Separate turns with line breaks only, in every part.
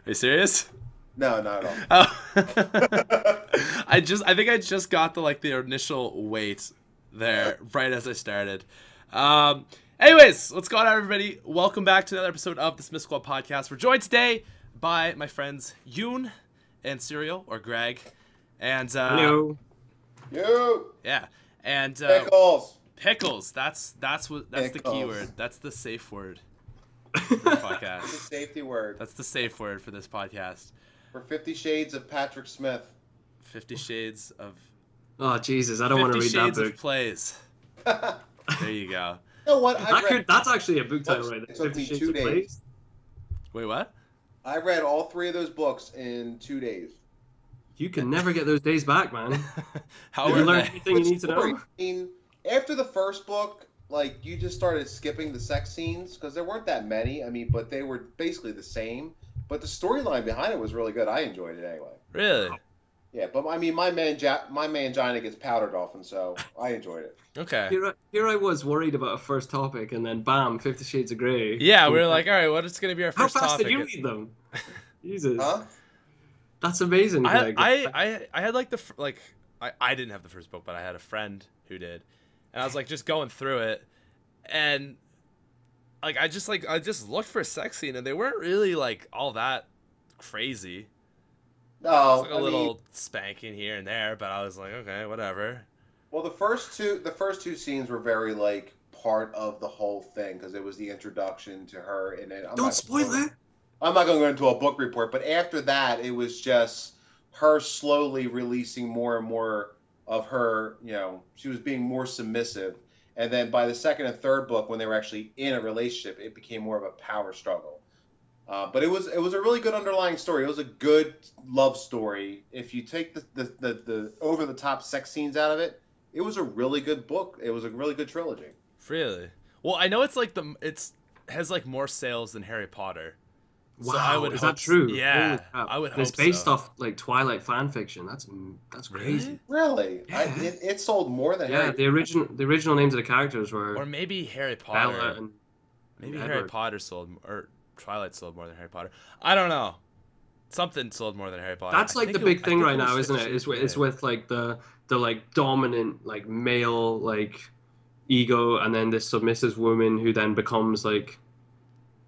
you serious?
No, not at all.
Oh. I think I just got the initial weight there right as I started. Anyways, what's going on, everybody? Welcome back to another episode of the SmithSquad Podcast. We're joined today by my friends Uoon and Seriiaal, or Greg, and
hello.
You.
Yeah, and
Pickles.
Pickles. That's the keyword. That's the safe word for the podcast.
It's a safety word.
That's the safe word for this podcast.
For 50 Shades of Patrick Smith.
50 Shades of...
Oh, Jesus, I don't want to read that
50 Shades
book.
of Plays. There you go.
You know what?
That's actually a book title right there.
It took
50
me
Shades
2
of
days.
Plays.
Wait, what?
I read all 3 of those books in 2 days.
You can never get those days back, man.
How
Did you
are
learn
they?
everything you need to know?
I mean, after the first book, you just started skipping the sex scenes because there weren't that many. I mean, but they were basically the same. But the storyline behind it was really good. I enjoyed it anyway.
Really?
Yeah, but I mean, my mangina gets powdered often, so I enjoyed it.
Okay.
Here I was worried about a first topic, and then bam, 50 Shades of Grey.
Yeah, we were like, all right, what is going to be our
How
first
fast
topic?
did you read them? Jesus.
Huh?
That's amazing, Greg.
I had I didn't have the first book, but I had a friend who did, and I was just going through it, and I just looked for a sex scene, and they weren't really all that crazy.
No,
A little spanking here and there, but I was like, okay, whatever.
Well, the first two scenes were very part of the whole thing because it was the introduction to her, and then
Don't spoil it.
I'm not going to go into a book report, but after that, it was just her slowly releasing more and more of her. She was being more submissive, and then by the second and third book, when they were actually in a relationship, it became more of a power struggle. But it was a really good underlying story. It was a good love story. If you take the over the top sex scenes out of it, it was a really good book. It was a really good trilogy.
Really? Well, I know it's has more sales than Harry Potter.
Wow,
so I would
is
hope
that true?
Yeah, I would hope
it's based
so.
off Twilight fan fiction. That's crazy.
Really?
Yeah.
It sold more than Harry.
The original names of the characters were
Or maybe Harry Potter.
Bella and
maybe
Edward.
Harry Potter sold, or Twilight sold more than Harry Potter. I don't know. Something sold more than Harry Potter.
That's the big thing right now, isn't it? It's with the dominant male ego, and then this submissive woman who then becomes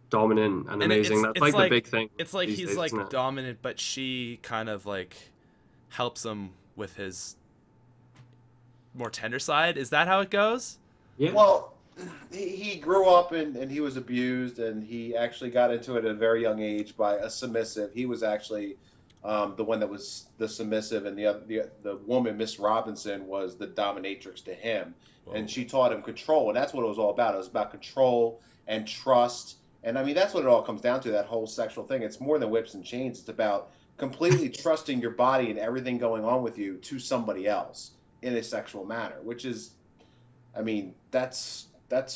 dominant and amazing. That's the big thing.
It's
these
he's
days, isn't it?
dominant, but she kind of helps him with his more tender side. Is that how it goes?
Yeah.
Well, he grew up and he was abused, and he actually got into it at a very young age by a submissive. He was actually the one that was the submissive, and the woman, Miss Robinson, was the dominatrix to him.
Whoa.
And she taught him control, and that's what it was all about. It was about control and trust. And I mean, that's what it all comes down to, that whole sexual thing. It's more than whips and chains. It's about completely trusting your body and everything going on with you to somebody else in a sexual manner, which is, I mean, that's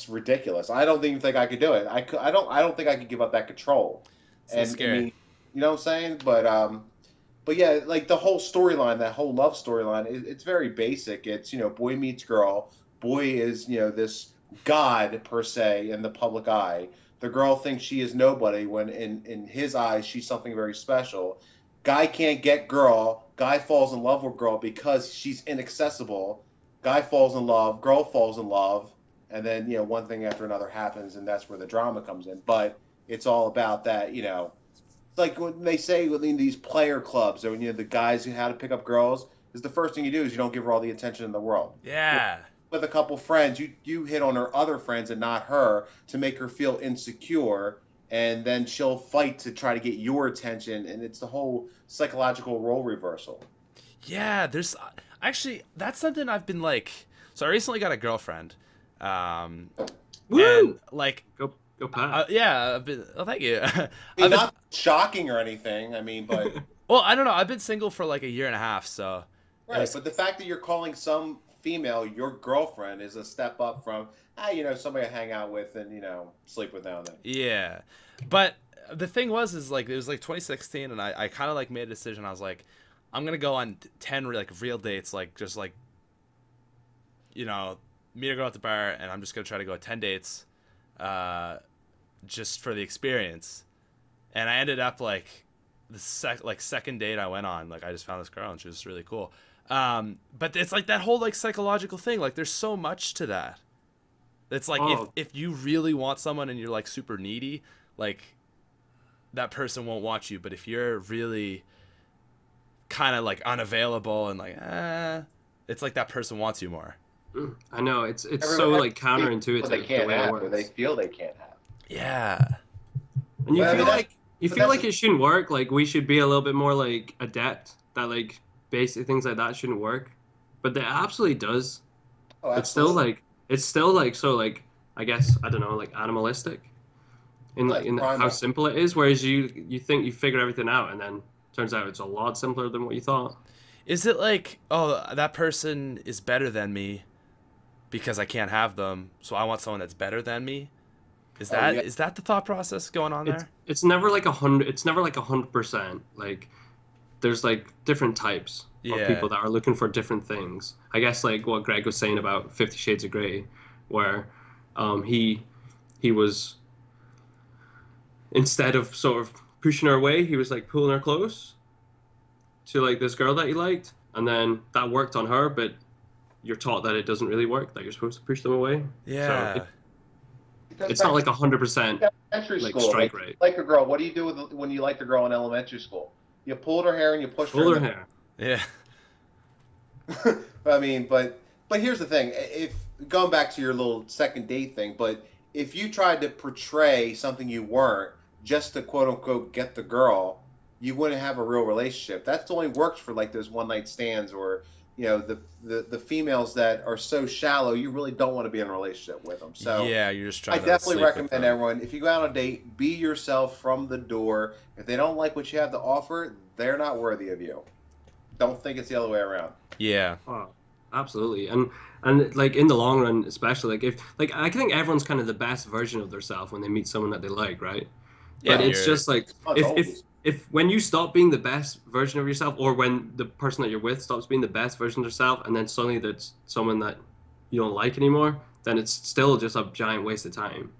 ridiculous. I don't even think I could do it. I don't think I could give up that control.
So scary.
I mean, you know what I'm saying? But yeah, the whole storyline, that whole love storyline, it's very basic. It's, boy meets girl. Boy is, this god per se in the public eye. The girl thinks she is nobody when in his eyes she's something very special. Guy can't get girl. Guy falls in love with girl because she's inaccessible. Guy falls in love. Girl falls in love. And then, one thing after another happens, and that's where the drama comes in. But it's all about that, like when they say in these player clubs, or the guys who how to pick up girls, is the first thing you do is you don't give her all the attention in the world.
Yeah.
With a couple friends, you hit on her other friends and not her to make her feel insecure, and then she'll fight to try to get your attention, and it's the whole psychological role reversal.
Yeah, there's actually, that's something I've been so I recently got a girlfriend.
Woo!
And
Go Pat.
yeah, I've been, oh, thank you.
I mean, not shocking or anything. I mean, but
well, I don't know. I've been single for a year and a half, so.
right. But the fact that you're calling some female your girlfriend is a step up from somebody to hang out with and sleep with now and then.
Yeah, but the thing was it was 2016, and I kind of made a decision. I was like, I'm gonna go on 10 real dates, just meet a girl at the bar, and I'm just gonna try to go 10 dates, just for the experience. And I ended up second date I went on, like I just found this girl and she was really cool. But it's like that whole like psychological thing. Like there's so much to that. It's like if you really want someone and you're like super needy, like that person won't want you. But if you're really kind of like unavailable and like, it's like that person wants you more.
I know it's so like counterintuitive
they can't
the way
have,
it works.
or they feel they can't have.
Yeah.
And you feel like it shouldn't work. Like we should be a little bit more like adept that like basic things like that shouldn't work, but it absolutely does.
Oh,
absolutely. It's still like so like I guess I don't know like animalistic in like in how simple it is. Whereas you think you figured everything out and then turns out it's a lot simpler than what you thought.
Is it like, oh, that person is better than me because I can't have them, so I want someone that's better than me? Is that the thought process going on there?
It's never like 100. It's never like 100%. Like there's like different types of people that are looking for different things. I guess like what Greg was saying about 50 Shades of Grey, where he was, instead of sort of pushing her away, he was like pulling her close to like this girl that he liked, and then that worked on her, but you're taught that it doesn't really work, that you're supposed to push them away.
Yeah.
So it's not like 100% like strike rate.
Like a girl, what do you do when you like the girl in elementary school? You pulled her hair and you pushed her
hair.
Yeah.
I mean, but here's the thing. If going back to your little second date thing, but if you tried to portray something you weren't just to quote unquote get the girl, you wouldn't have a real relationship. That's only works for like those one night stands, or you know the females that are so shallow you really don't want to be in a relationship with them. So
yeah, you're just trying.
I definitely recommend everyone, if you go out on a date, be yourself from the door. If they don't like what you have to offer, they're not worthy of you. Don't think it's the other way around.
Yeah.
Oh, absolutely. And like in the long run, especially like if like I think everyone's kind of the best version of themselves when they meet someone that they like, right? Yeah. But it's just like if when you stop being the best version of yourself, or when the person that you're with stops being the best version of yourself, and then suddenly that's someone that you don't like anymore, then it's still just a giant waste of time.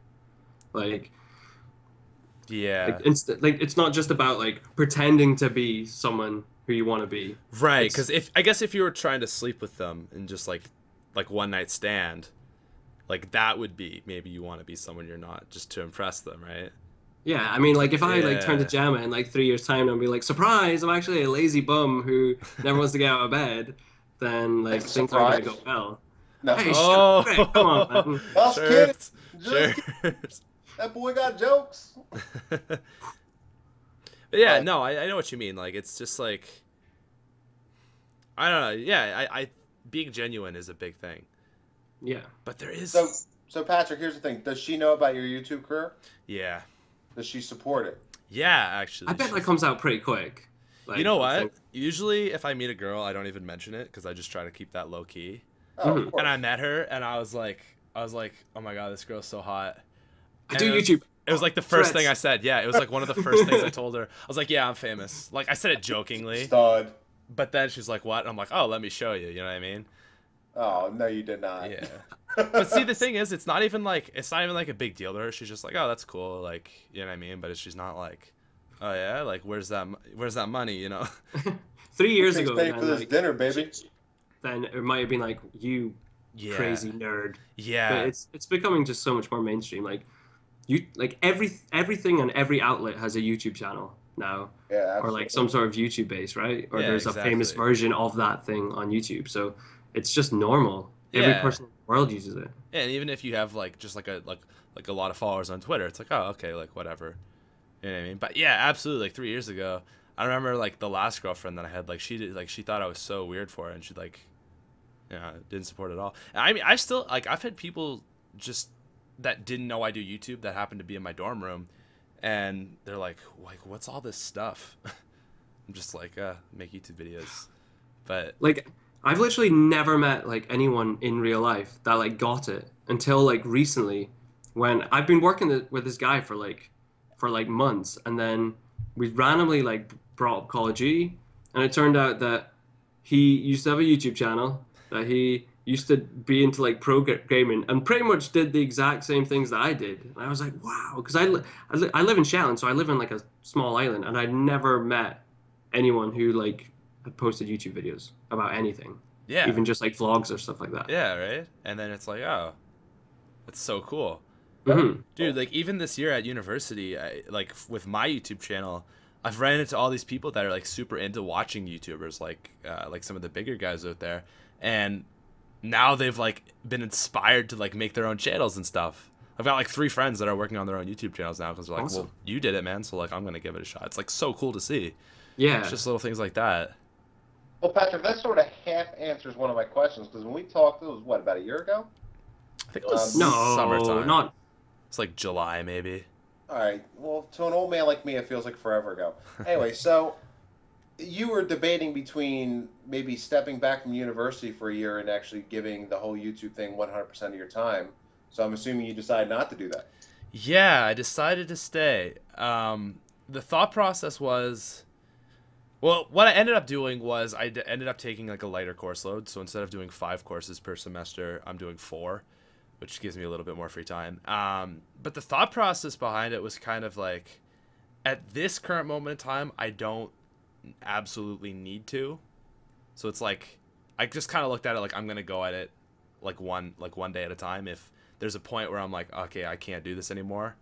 Like,
yeah,
it's not just about like pretending to be someone who you want to be.
Right, because if you were trying to sleep with them and just like one night stand, like that would be, maybe you want to be someone you're not, just to impress them, right?
Yeah, I mean, like, if I, like, turn to Jamma in, like, 3 years' time and be like, surprise, I'm actually a lazy bum who never wants to get out of bed, then, like, things aren't going to go well.
No.
Hey, shut up, Greg, come on, man.
Us kids,
sure.
That boy got jokes.
But yeah, no, I know what you mean. Like, it's just, like, I don't know. Yeah, I being genuine is a big thing.
Yeah.
But there is...
So, Patrick, here's the thing. Does she know about your YouTube career?
Yeah.
Does she support it?
Yeah, actually.
I bet that comes out pretty quick.
Like, you know what? Usually, if I meet a girl, I don't even mention it because I just try to keep that low key.
Oh,
and I met her, and I was like, oh my god, this girl's so hot.
I do YouTube.
It was like the first thing I said. Yeah, it was like one of the first things I told her. I was like, yeah, I'm famous. Like I said it jokingly.
Stud.
But then she's like, what? And I'm like, oh, let me show you. You know what I mean?
Oh no, you did not.
Yeah. But see, the thing is, it's not even like a big deal to her. She's just like, oh, that's cool, like, you know what I mean? But she's not like, oh yeah, like where's that money, you know?
3 years ago,
paying for this dinner, baby.
Then it might have been like, you crazy nerd.
Yeah.
But it's becoming just so much more mainstream. Like everything on every outlet has a YouTube channel now.
Yeah. Absolutely.
Or like some sort of YouTube base, right? Or there's a famous version of that thing on YouTube. So it's just normal. Every person in the world uses it.
Yeah, and even if you have like just like a lot of followers on Twitter, it's like, oh, okay, like whatever. You know what I mean? But yeah, absolutely. Like 3 years ago, I remember like the last girlfriend that I had, like she thought I was so weird for her, and she like, didn't support it at all. And I mean, I still like, I've had people just that didn't know I do YouTube that happened to be in my dorm room, and they're like what's all this stuff? I'm just like, make YouTube videos. But
like, I've literally never met like anyone in real life that like got it until like recently, when I've been working with this guy for months, and then we randomly like brought up Call of Duty, and it turned out that he used to have a YouTube channel that he used to be into like gaming and pretty much did the exact same things that I did. And I was like, wow, because I live in Shetland, so I live in like a small island, and I'd never met anyone who like had posted YouTube videos about anything.
Yeah.
Even just like vlogs or stuff like that.
Yeah, right? And then it's like, oh, that's so cool.
Mm-hmm.
Dude, like even this year at university, like with my YouTube channel, I've ran into all these people that are like super into watching YouTubers, like some of the bigger guys out there, and now they've like been inspired to like make their own channels and stuff. I've got like 3 friends that are working on their own YouTube channels now because they're like,
awesome.
well, you did it, man, so like I'm gonna give it a shot. It's like so cool to see.
Yeah,
It's just little things like that.
Well, Patrick, that sort of half answers one of my questions, because when we talked, it was, what, about a year ago?
I think it was
no,
summertime.
not.
It's like July maybe.
All right. Well, to an old man like me, it feels like forever ago. Anyway, so you were debating between maybe stepping back from university for a year and actually giving the whole YouTube thing 100% of your time. So I'm assuming you decided not to do that.
Yeah, I decided to stay. The thought process was, well, what I ended up doing was ended up taking like a lighter course load. So instead of doing 5 courses per semester, I'm doing 4, which gives me a little bit more free time. But the thought process behind it was kind of like, at this current moment in time, I don't absolutely need to. So it's like, I just kind of looked at it like I'm gonna go at it like one day at a time. If there's a point where I'm like, okay, I can't do this anymore,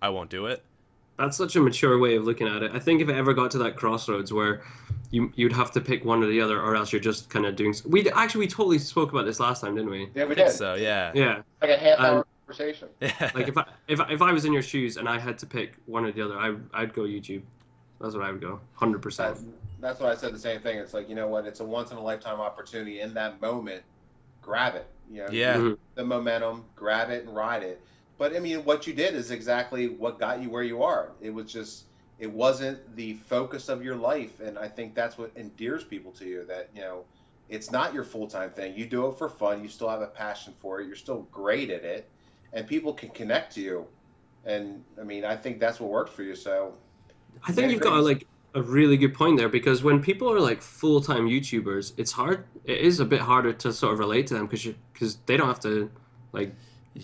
I won't do it.
That's such a mature way of looking at it. I think if it ever got to that crossroads where you'd have to pick one or the other, or else you're just kind of doing. We totally spoke about this last time, didn't we?
Yeah, we
I think
did.
so, yeah.
Yeah.
Like a half-hour conversation.
Yeah.
Like if I was in your shoes and I had to pick one or the other, I'd go YouTube. That's what I would go, 100%.
That's what I said. The same thing. It's like, you know what? It's a once-in-a-lifetime opportunity. In that moment, grab it. You know,
Yeah.
the momentum, grab it and ride it. But I mean, what you did is exactly what got you where you are. It was just, it wasn't the focus of your life, and I think that's what endears people to you. That, you know, it's not your full-time thing. You do it for fun. You still have a passion for it. You're still great at it, and people can connect to you. And I mean, I think that's what worked for you. So
I think you've got like a really good point there, because when people are like full-time YouTubers, it's hard. It is a bit harder to sort of relate to them because they don't have to like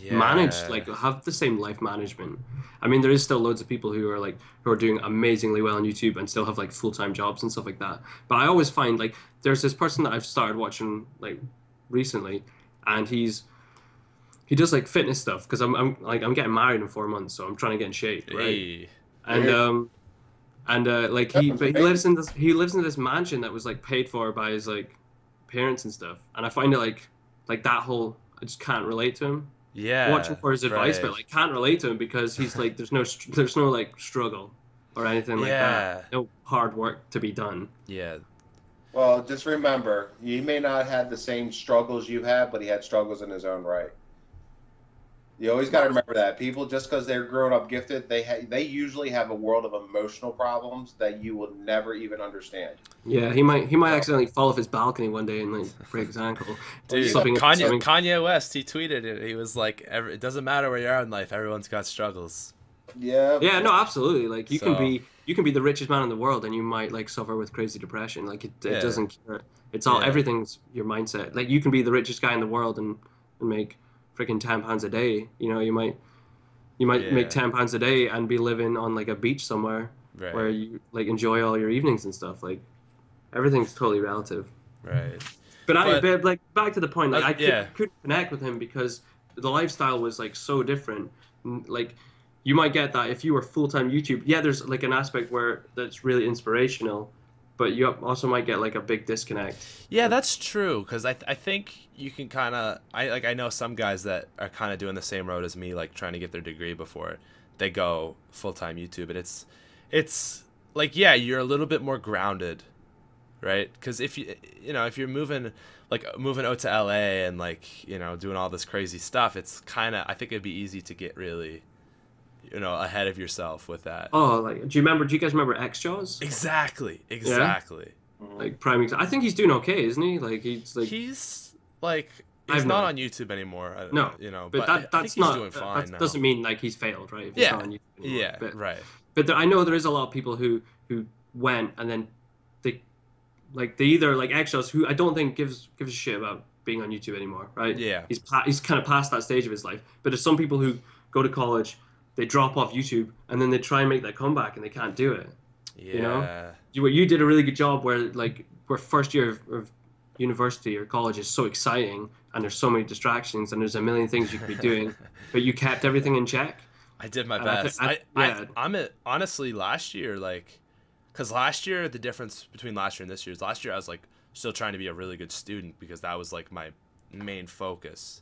manage, like have the same life management. I mean, there is still loads of people who are doing amazingly well on YouTube and still have like full-time jobs and stuff like that. But I always find like there's this person that I've started watching like recently, and he does like fitness stuff, because I'm getting married in 4 months, so I'm trying to get in shape, right?
Hey.
And like he lives in this mansion that was like paid for by his like parents and stuff, and I find it like that whole, I just can't relate to him.
Yeah.
Watching for his advice, but like can't relate to him because he's like there's no like struggle or anything like that. No hard work to be done.
Yeah.
Well, just remember, he may not have the same struggles you have, but he had struggles in his own right. You always got to remember that. People, just because they're grown up gifted, they usually have a world of emotional problems that you will never even understand.
Yeah, he might accidentally fall off his balcony one day and like break his ankle.
Dude, Kanye West, he tweeted it. He was like, it doesn't matter where you are in life, everyone's got struggles.
Yeah.
Yeah, no, absolutely. Like you can be the richest man in the world and you might like suffer with crazy depression. Like it doesn't care. It's all everything's your mindset. Like you can be the richest guy in the world and make freaking £10 a day. You know, you might make £10 a day and be living on like a beach somewhere where you like enjoy all your evenings and stuff. Like everything's totally relative.
Right.
But like back to the point, like I couldn't connect with him because the lifestyle was like so different. Like you might get that if you were full-time YouTube. Yeah, there's like an aspect where that's really inspirational, but you also might get like a big disconnect.
Yeah, that's true, because I think you can kind of, I know some guys that are kind of doing the same road as me, like trying to get their degree before they go full-time YouTube, and it's like, yeah, you're a little bit more grounded, right? Because if you're moving out to LA and like, you know, doing all this crazy stuff, it's kind of, I think it'd be easy to get really, you know, ahead of yourself with that.
Oh, like, do you guys remember X-Jaws?
Exactly.
Yeah? Like prime example. I think he's doing okay, isn't he? Like he's
not on YouTube anymore.
No,
you know,
but
I think he's doing fine
that
now.
doesn't mean like he's failed, right? If he's not on YouTube anymore.
Yeah, right.
But I know there is a lot of people who went and then they either like X-Jaws, who I don't think gives a shit about being on YouTube anymore, right?
Yeah.
He's kind of past that stage of his life. But there's some people who go to college, they drop off YouTube, and then they try and make that comeback, and they can't do it.
Yeah.
You know, you did a really good job where first year of university or college is so exciting, and there's so many distractions, and there's a million things you could be doing, but you kept everything in check.
I did my best. Honestly, last year, like, because last year, the difference between last year and this year is last year I was like still trying to be a really good student because that was like my main focus.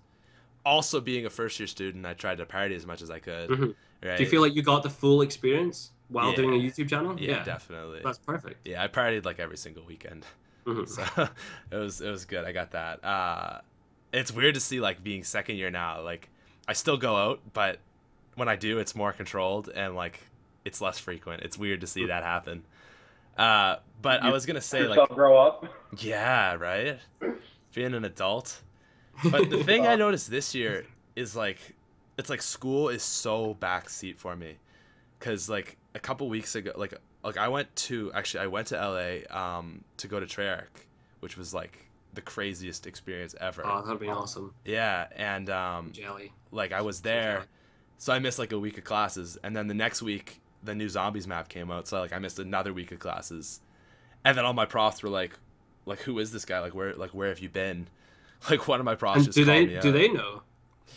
Also, being a first year student, I tried to party as much as I could.
Mm-hmm.
Right?
Do you feel like you got the full experience while doing a YouTube channel?
Yeah, definitely.
That's perfect.
Yeah, I partied like every single weekend.
Mm-hmm.
So it was good. I got that. It's weird to see like being second year now. Like I still go out, but when I do, it's more controlled and like it's less frequent. It's weird to see that happen. But I was gonna say like
grow up.
Yeah, right. Being an adult. But the thing I noticed this year is like it's like school is so backseat for me, because like a couple weeks ago, like I went to LA to go to Treyarch, which was like the craziest experience ever.
Oh, that'd be awesome.
Yeah, and
jelly.
like I was there, so I missed like a week of classes, and then the next week the new Zombies map came out, so like I missed another week of classes, and then all my profs were like who is this guy? Like where have you been? Like one of my profs just called me out.
Do they know?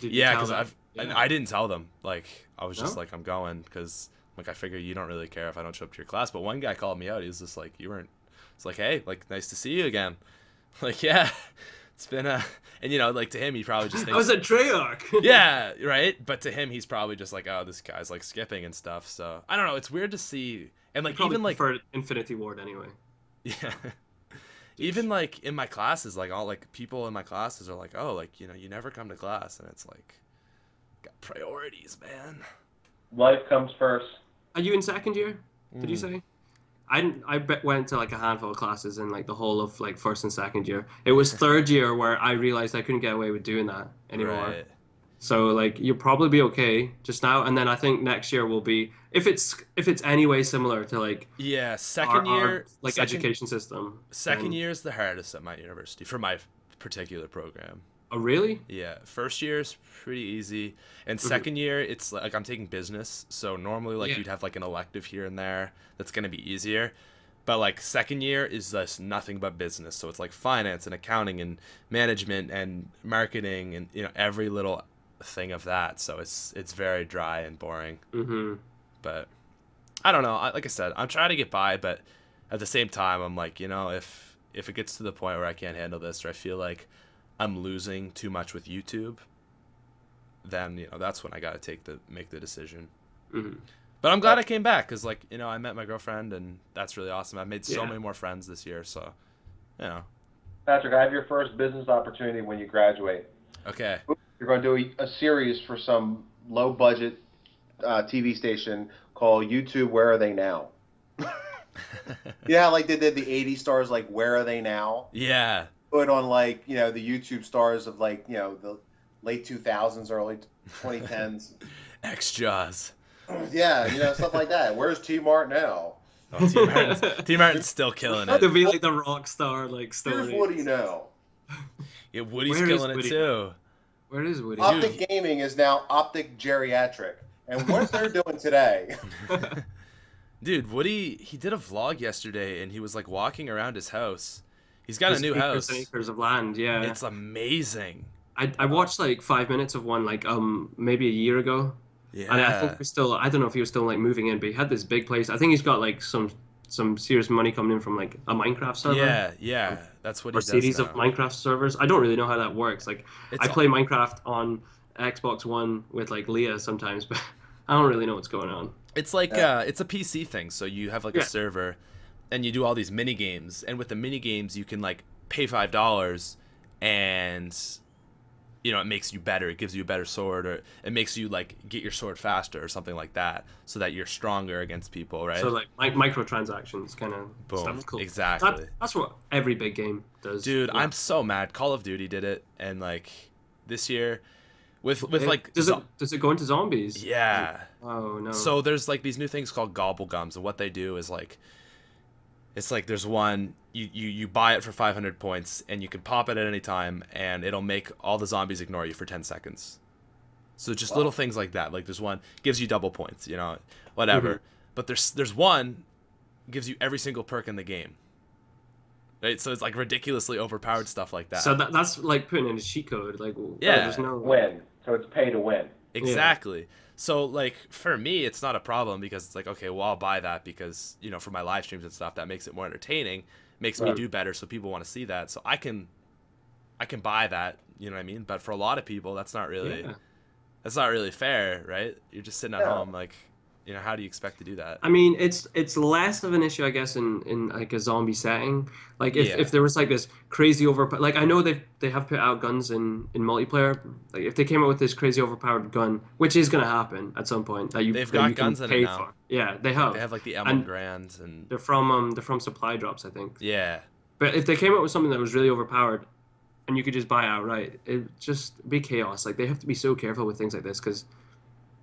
Yeah, because I didn't tell them. Like I was just like I'm going because like I figure you don't really care if I don't show up to your class. But one guy called me out. He was just like, you weren't. It's like, hey, like nice to see you again. Like yeah, it's been a and you know like to him he probably just thinks
I was at Treyarch.
Yeah, right. But to him he's probably just like, oh, this guy's like skipping and stuff. So I don't know. It's weird to see and like even like
for Infinity Ward anyway.
Yeah. Even like in my classes, like all like people in my classes are like, oh, like you know, you never come to class, and it's like, got priorities, man.
Life comes first.
Are you in second year? Did you say? I went to like a handful of classes in like the whole of like first and second year. It was third year where I realized I couldn't get away with doing that anymore.
Right.
So like you'll probably be okay just now, and then I think next year will be if it's any way similar to like
second year
like education system.
Second year is the hardest at my university for my particular program.
Oh really?
Yeah, first year is pretty easy, and second year it's like I'm taking business, so normally like you'd have like an elective here and there that's gonna be easier, but like second year is just nothing but business, so it's like finance and accounting and management and marketing and you know every little thing of that, so it's very dry and boring. But I don't know, like I said, I'm trying to get by, but at the same time I'm like, you know, if it gets to the point where I can't handle this or I feel like I'm losing too much with YouTube, then you know that's when I gotta make the decision. But I'm glad I came back because like you know I met my girlfriend and that's really awesome. I've made so many more friends this year, so you know.
Patrick, I have your first business opportunity when you graduate.
Okay.
You're going to do a series for some low-budget TV station called YouTube Where Are They Now? Yeah, like they did the 80 stars, like Where Are They Now?
Yeah.
Put on like, you know, the YouTube stars of like, you know, the late 2000s, early 2010s.
X-Jaws.
Yeah, you know, stuff like that. Where's T-Mart now?
Oh, T Martin's still killing it.
To be like the rock star like story.
Here's Woody now.
Yeah, Woody's killing it too.
Where is Woody?
Optic Gaming is now Optic Geriatric. And what they're doing today.
Dude, Woody, he did a vlog yesterday and he was like walking around his house. He's got a new house.
Acres of land, yeah.
It's amazing.
I watched like 5 minutes of one like maybe a year ago.
Yeah.
And I think I don't know if he was still like moving in, but he had this big place. I think he's got like some serious money coming in from like a Minecraft server.
Yeah. That's what he does.
Or series
now.
of Minecraft servers. I don't really know how that works. Like I play Minecraft on Xbox One with like Leah sometimes, but I don't really know what's going on.
It's like it's a PC thing. So you have like a server and you do all these mini games, and with the mini games you can like pay $5 and you know, it makes you better. It gives you a better sword, or it makes you like get your sword faster or something like that, so that you're stronger against people, right?
So like microtransactions kind of stuff. Cool.
Exactly.
That's what every big game does.
Dude, yeah. I'm so mad. Call of Duty did it, and like this year, with like
does it go into zombies?
Yeah.
Oh no.
So there's like these new things called gobble gums, and what they do is like It's like there's one you buy it for 500 points and you can pop it at any time and it'll make all the zombies ignore you for 10 seconds. So just little things like that. Like there's one gives you double points, you know, whatever. But there's one gives you every single perk in the game. Right? So it's like ridiculously overpowered stuff like that.
So that's like putting in a cheat code. Like
yeah,
there's no
win. So it's pay to win.
Exactly. Yeah. So like for me, it's not a problem because it's like, okay, well, I'll buy that because, you know, for my live streams and stuff, that makes it more entertaining, makes me do better, so people want to see that. So I can buy that, you know what I mean? But for a lot of people, that's not really fair, right? You're just sitting at home, like, you know, how do you expect to do that?
I mean, it's less of an issue, I guess, in like a zombie setting. Like if there was like this crazy like I know they have put out guns in multiplayer. Like if they came out with this crazy overpowered gun, which is gonna happen at some point,
they've got guns in it now.
For. Yeah, they have.
They have like the M1 Grands and
they're from supply drops, I think.
Yeah.
But if they came out with something that was really overpowered, and you could just buy it outright, it'd just be chaos. Like they have to be so careful with things like this because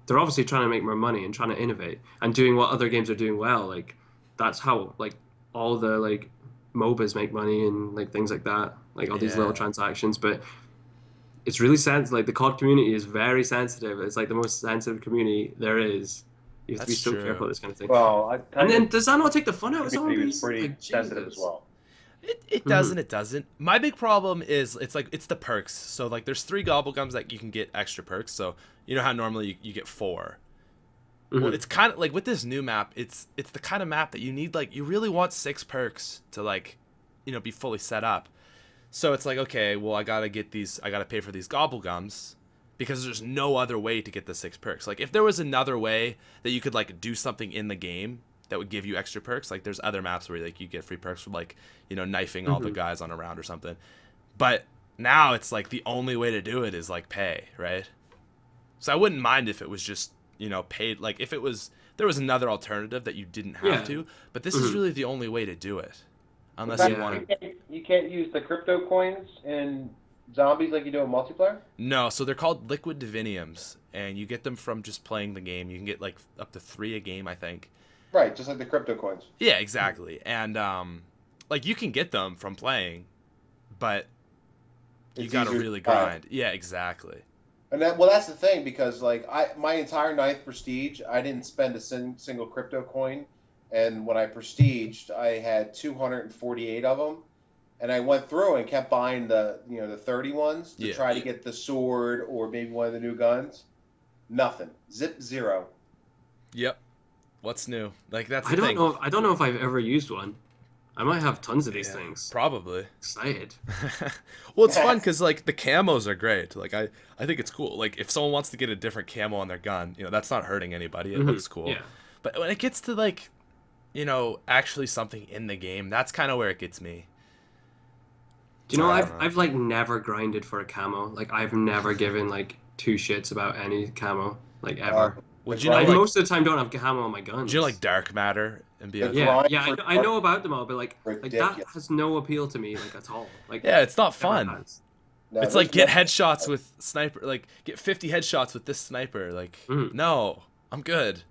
they're obviously trying to make more money and trying to innovate and doing what other games are doing well. Like that's how like all the like MOBAs make money and like things like that. Like all these little transactions, but it's really sensitive. Like the COD community is very sensitive. It's like the most sensitive community there is. You have to be so careful with this kind of thing.
Well,
and then does that not take the fun out of zombies?
It's pretty
like,
sensitive as well.
It doesn't. It doesn't. My big problem is it's the perks. So like there's 3 gobblegums that you can get extra perks. So you know how normally you get 4. Well, it's kind of like with this new map, it's the kind of map that you need, like you really want 6 perks to like, you know, be fully set up. So it's like, okay, well I gotta pay for these gobblegums because there's no other way to get the 6 perks. Like if there was another way that you could like do something in the game that would give you extra perks, like there's other maps where like you get free perks from like, you know, knifing all the guys on a round or something. But now it's like the only way to do it is like pay, right? So I wouldn't mind if it was just, you know, paid. Like if there was another alternative that you didn't have to, but this is really the only way to do it, unless you want
to. You can't use the crypto coins in zombies like you do in multiplayer.
No, so they're called liquid diviniums, and you get them from just playing the game. You can get like up to 3 a game, I think.
Right, just like the crypto coins.
Yeah, exactly, and like you can get them from playing, but you gotta really grind. Yeah, exactly.
And that's the thing, because like my entire 9th prestige, I didn't spend a single crypto coin, and when I prestiged, I had 248 of them, and I went through and kept buying the 30 ones to try to get the sword or maybe one of the new guns. Nothing. Zero.
Yep. What's new? Like that's.
I don't know if I've ever used one. I might have tons of these things.
Probably.
Excited.
Well, it's fun because like the camos are great. Like I think it's cool. Like if someone wants to get a different camo on their gun, you know, that's not hurting anybody. It looks cool.
Yeah.
But when it gets to like, you know, actually something in the game, that's kind of where it gets me.
Do you know, I've like never grinded for a camo. Like I've never given like 2 shits about any camo, like ever.
Would you know, like,
most of the time don't have camo on my guns.
Do you know like dark matter and be
I know about them all, but like that has no appeal to me like at all. Like
it's not fun. No, it's like get headshots with sniper, like get 50 headshots with this sniper. Like no, I'm good.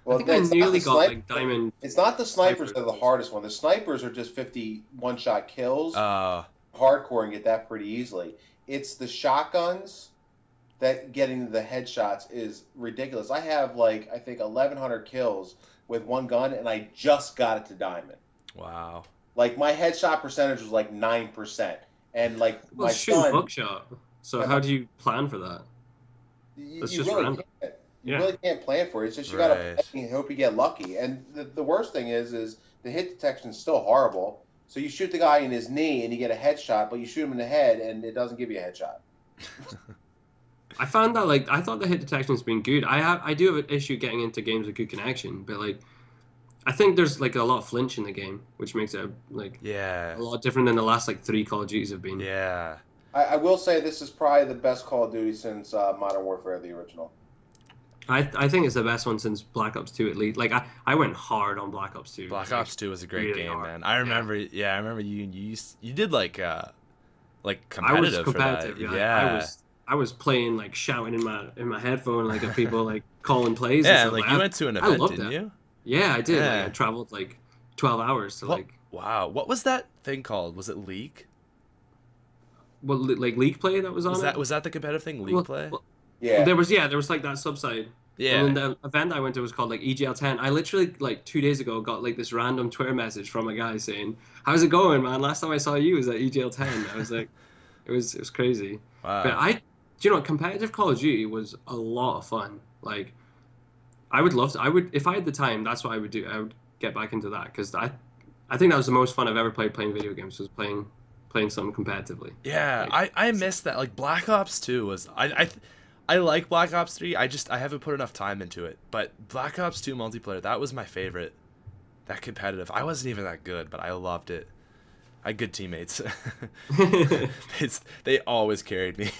Well, I think I nearly got like diamond.
It's not the snipers that are the hardest one. The snipers are just 50 one-shot kills. Hardcore and get that pretty easily. It's the shotguns that getting the headshots is ridiculous. I have like I think 1,100 kills with one gun, and I just got it to diamond.
Wow.
Like my headshot percentage was like 9%, and like my
son. Bookshot. So how do you plan for that?
You really can't. You really can't plan for it. It's just you gotta play and hope you get lucky. And the worst thing is the hit detection is still horrible. So you shoot the guy in his knee and you get a headshot, but you shoot him in the head and it doesn't give you a headshot.
I found that like I thought the hit detection has been good. I do have an issue getting into games with good connection, but like I think there's like a lot of flinch in the game, which makes it like a lot different than the last like 3 Call of Duties have been.
Yeah.
I will say this is probably the best Call of Duty since Modern Warfare, the original.
I think it's the best one since Black Ops 2 at least. Like I went hard on Black Ops 2.
Black Ops 2 was a great game, man. I remember. I remember you did like competitive.
I was competitive.
For that.
I was playing like shouting in my headphone like at people like calling plays.
Yeah,
and
like
stuff.
You went to an event, didn't you?
Yeah, I did.
Yeah.
Like, I traveled like 12 hours to like.
Wow, what was that thing called? Was it League?
Well, like League Play that was on it?
Was that the competitive thing, League Play?
Well,
Yeah.
there was like that subside.
Yeah.
And then the event I went to was called like EGL 10. I literally like 2 days ago got like this random Twitter message from a guy saying, "How's it going, man? Last time I saw you was at EGL 10." I was like, it was crazy.
Wow.
But do you know, competitive Call of Duty was a lot of fun. Like, I would love to. I would, if I had the time, that's what I would do. I would get back into that because I think that was the most fun I've ever playing video games, was playing something competitively.
Yeah,
like,
I missed that. Like Black Ops 2 was I like Black Ops 3. I haven't put enough time into it. But Black Ops 2 multiplayer, that was my favorite. That competitive. I wasn't even that good, but I loved it. I had good teammates. They always carried me.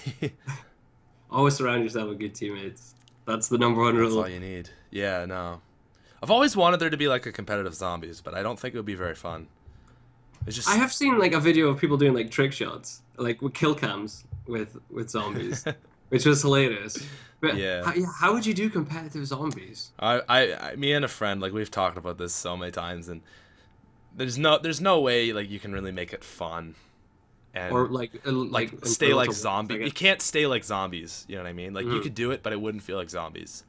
Always surround yourself with good teammates. That's the number one rule.
That's all you need. Yeah, no. I've always wanted there to be like a competitive zombies, but I don't think it would be very fun. It's just...
I have seen like a video of people doing like trick shots, like with kill cams with zombies, which was hilarious. But
yeah.
How would you do competitive zombies?
Me and a friend, like, we've talked about this so many times, and there's no way like you can really make it fun. And
or like
stay like zombies. You can't stay like zombies. You know what I mean? Like you could do it, but it wouldn't feel like zombies.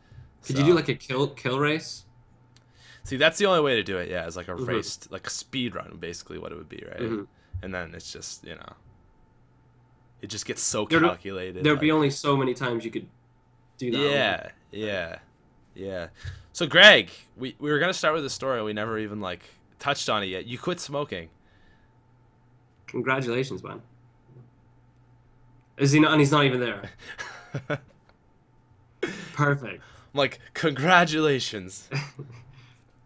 Could you do like a kill race?
See, that's the only way to do it. Yeah, it's like a race, like a speed run, basically what it would be, right? And then it's just, you know, it just gets so calculated.
There'd be only so many times you could do that.
Yeah. So Greg, we were gonna start with a story. We never even like touched on it yet. You quit smoking.
Congratulations, man. Is he not? And he's not even there. Perfect.
I'm like, congratulations.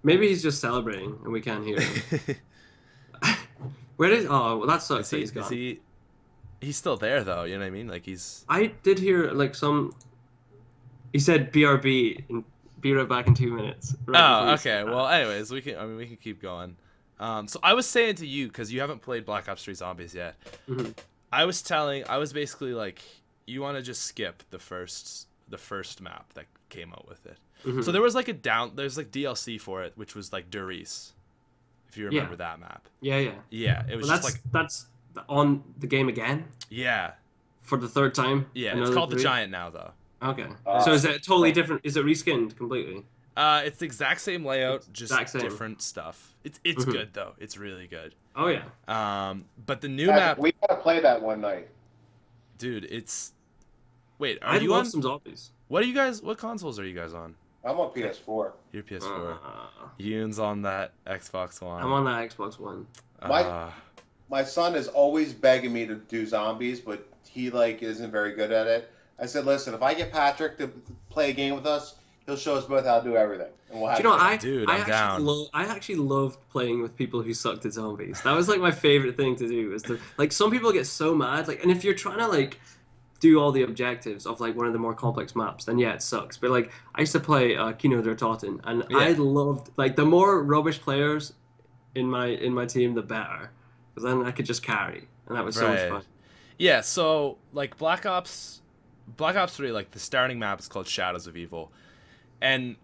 Maybe he's just celebrating and we can't hear him. Where is? Oh, well, that sucks. He's gone.
He's still there though. You know what I mean? Like he's.
I did hear like some. He said BRB and be right back in 2 minutes.
Right okay. Well, anyways, we can keep going. So I was saying to you, because you haven't played Black Ops 3 Zombies yet. I was basically like, you want to just skip the first map that came out with it. So there was like there's like DLC for it, which was like Durice, if you remember that map. Yeah. It was
that's on the game again.
Yeah.
For the third time.
Yeah, it's called the Giant now though.
Okay. So is it totally different? Is it reskinned completely?
It's the exact same layout, just different stuff. It's good though. It's really good.
Oh yeah.
But the new map.
We gotta play that one night.
Dude, it's. Wait,
I love some zombies.
What consoles are you guys on?
I'm on PS4.
You're PS4. Uoon's on that Xbox One.
I'm on that Xbox One.
My son is always begging me to do zombies, but he like isn't very good at it. I said, listen, if I get Patrick to play a game with us, he'll show us both how to do everything. And we'll have
I actually loved playing with people who sucked at zombies. That was like my favorite thing to do. Was to like some people get so mad, like, and if you're trying to like do all the objectives of like one of the more complex maps, then yeah, it sucks. But like I used to play Kino der Toten, and I loved like the more rubbish players in my team, the better, because then I could just carry, and that was so much fun.
Yeah, so like Black Ops 3, like the starting map is called Shadows of Evil, and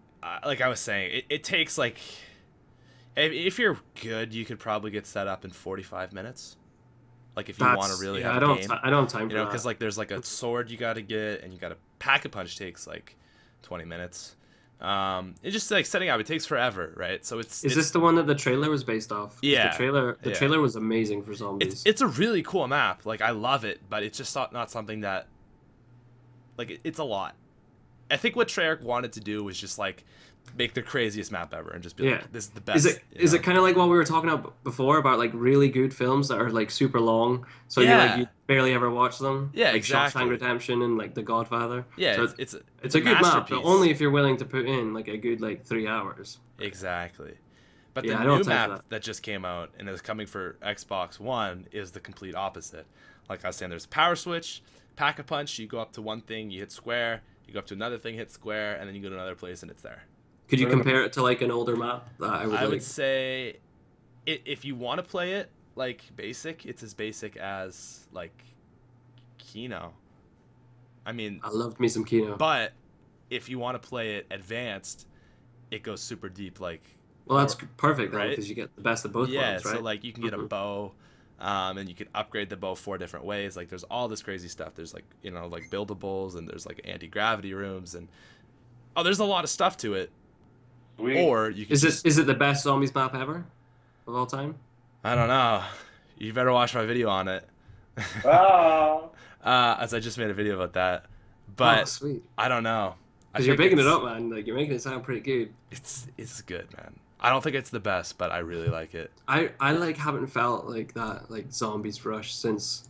like I was saying, it takes like if you're good, you could probably get set up in 45 minutes. Like if you want to really have a game.
I don't have time for that.
Because like there's like a sword you got to get, and you got to Pack-a-Punch takes like 20 minutes. It's just like setting up. It takes forever, right? So it's.
Is this the one that the trailer was based off?
Yeah.
The trailer was amazing for zombies.
It's a really cool map. Like I love it, but it's just not something that. Like it's a lot. I think what Treyarch wanted to do was just like make the craziest map ever and just be like, this is the best.
Is it kind of like what we were talking about before about like really good films that are like super long, so you barely ever watch them?
Yeah,
like
exactly.
Shawshank Redemption and like The Godfather.
Yeah,
so
it's
a good map, but only if you're willing to put in like a good like 3 hours.
Exactly. But the new map that just came out and is coming for Xbox One is the complete opposite. Like I was saying, there's a power switch, Pack-a-Punch. You go up to one thing, you hit square. You go up to another thing, hit square, and then you go to another place and it's there.
Could you compare it to like an older map?
I would say, if you want to play it like basic, it's as basic as like Kino. I mean,
I loved me some Kino.
But if you want to play it advanced, it goes super deep. Like
Well, that's perfect then,
right?
because you get the best of both worlds, right?
So like you can get a bow, and you can upgrade the bow 4 different ways. Like there's all this crazy stuff. There's like, you know, like buildables, and there's like anti-gravity rooms, and there's a lot of stuff to it.
Sweet.
Or you can
Is it the best zombies map ever of all time?
I don't know. You better watch my video on it. As I just made a video about that. But
sweet.
I don't know.
Because you're making it up, man. Like you're making it sound pretty good.
It's good, man. I don't think it's the best, but I really like it.
I like haven't felt like that like zombies rush since,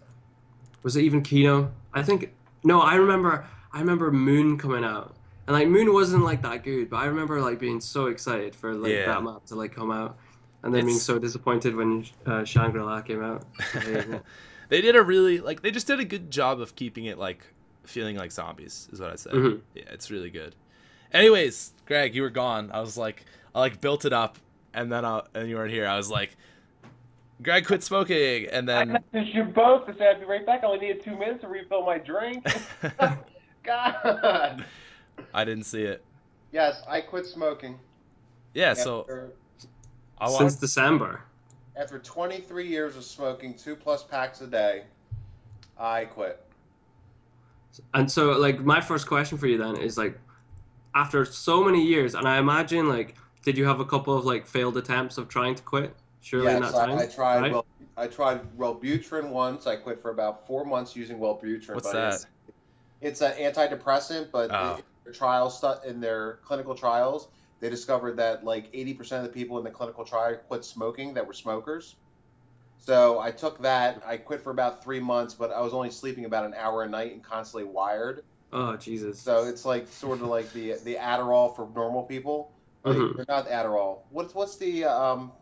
was it even Kino? I think no. I remember Moon coming out, and like Moon wasn't like that good, but I remember like being so excited for like that map to like come out, and then being so disappointed when Shangri-La came out.
They did a really they just did a good job of keeping it like feeling like zombies is what I said. Yeah, it's really good. Anyways, Greg, you were gone. I was like, I built it up, and then and you weren't here. I was like, Greg quit smoking, and then
I messaged you both to say I'd be right back. I only needed 2 minutes to refill my drink.
God.
I didn't see it.
Yes, I quit smoking.
Yeah,
since December.
After 23 years of smoking 2+ packs a day, I quit.
And so, like, my first question for you then is like, after so many years, and I imagine like, did you have a couple of like failed attempts of trying to quit? Surely in that time.
I tried.
right?
Well, I tried Wellbutrin once. I quit for about 4 months using Wellbutrin.
What's that?
It's an antidepressant, but in their clinical trials, they discovered that like 80% of the people in the clinical trial quit smoking that were smokers. So I took that. I quit for about 3 months, but I was only sleeping about an hour a night and constantly wired.
Oh Jesus!
So it's like sort of like the Adderall for normal people. Like, they're not Adderall. What's the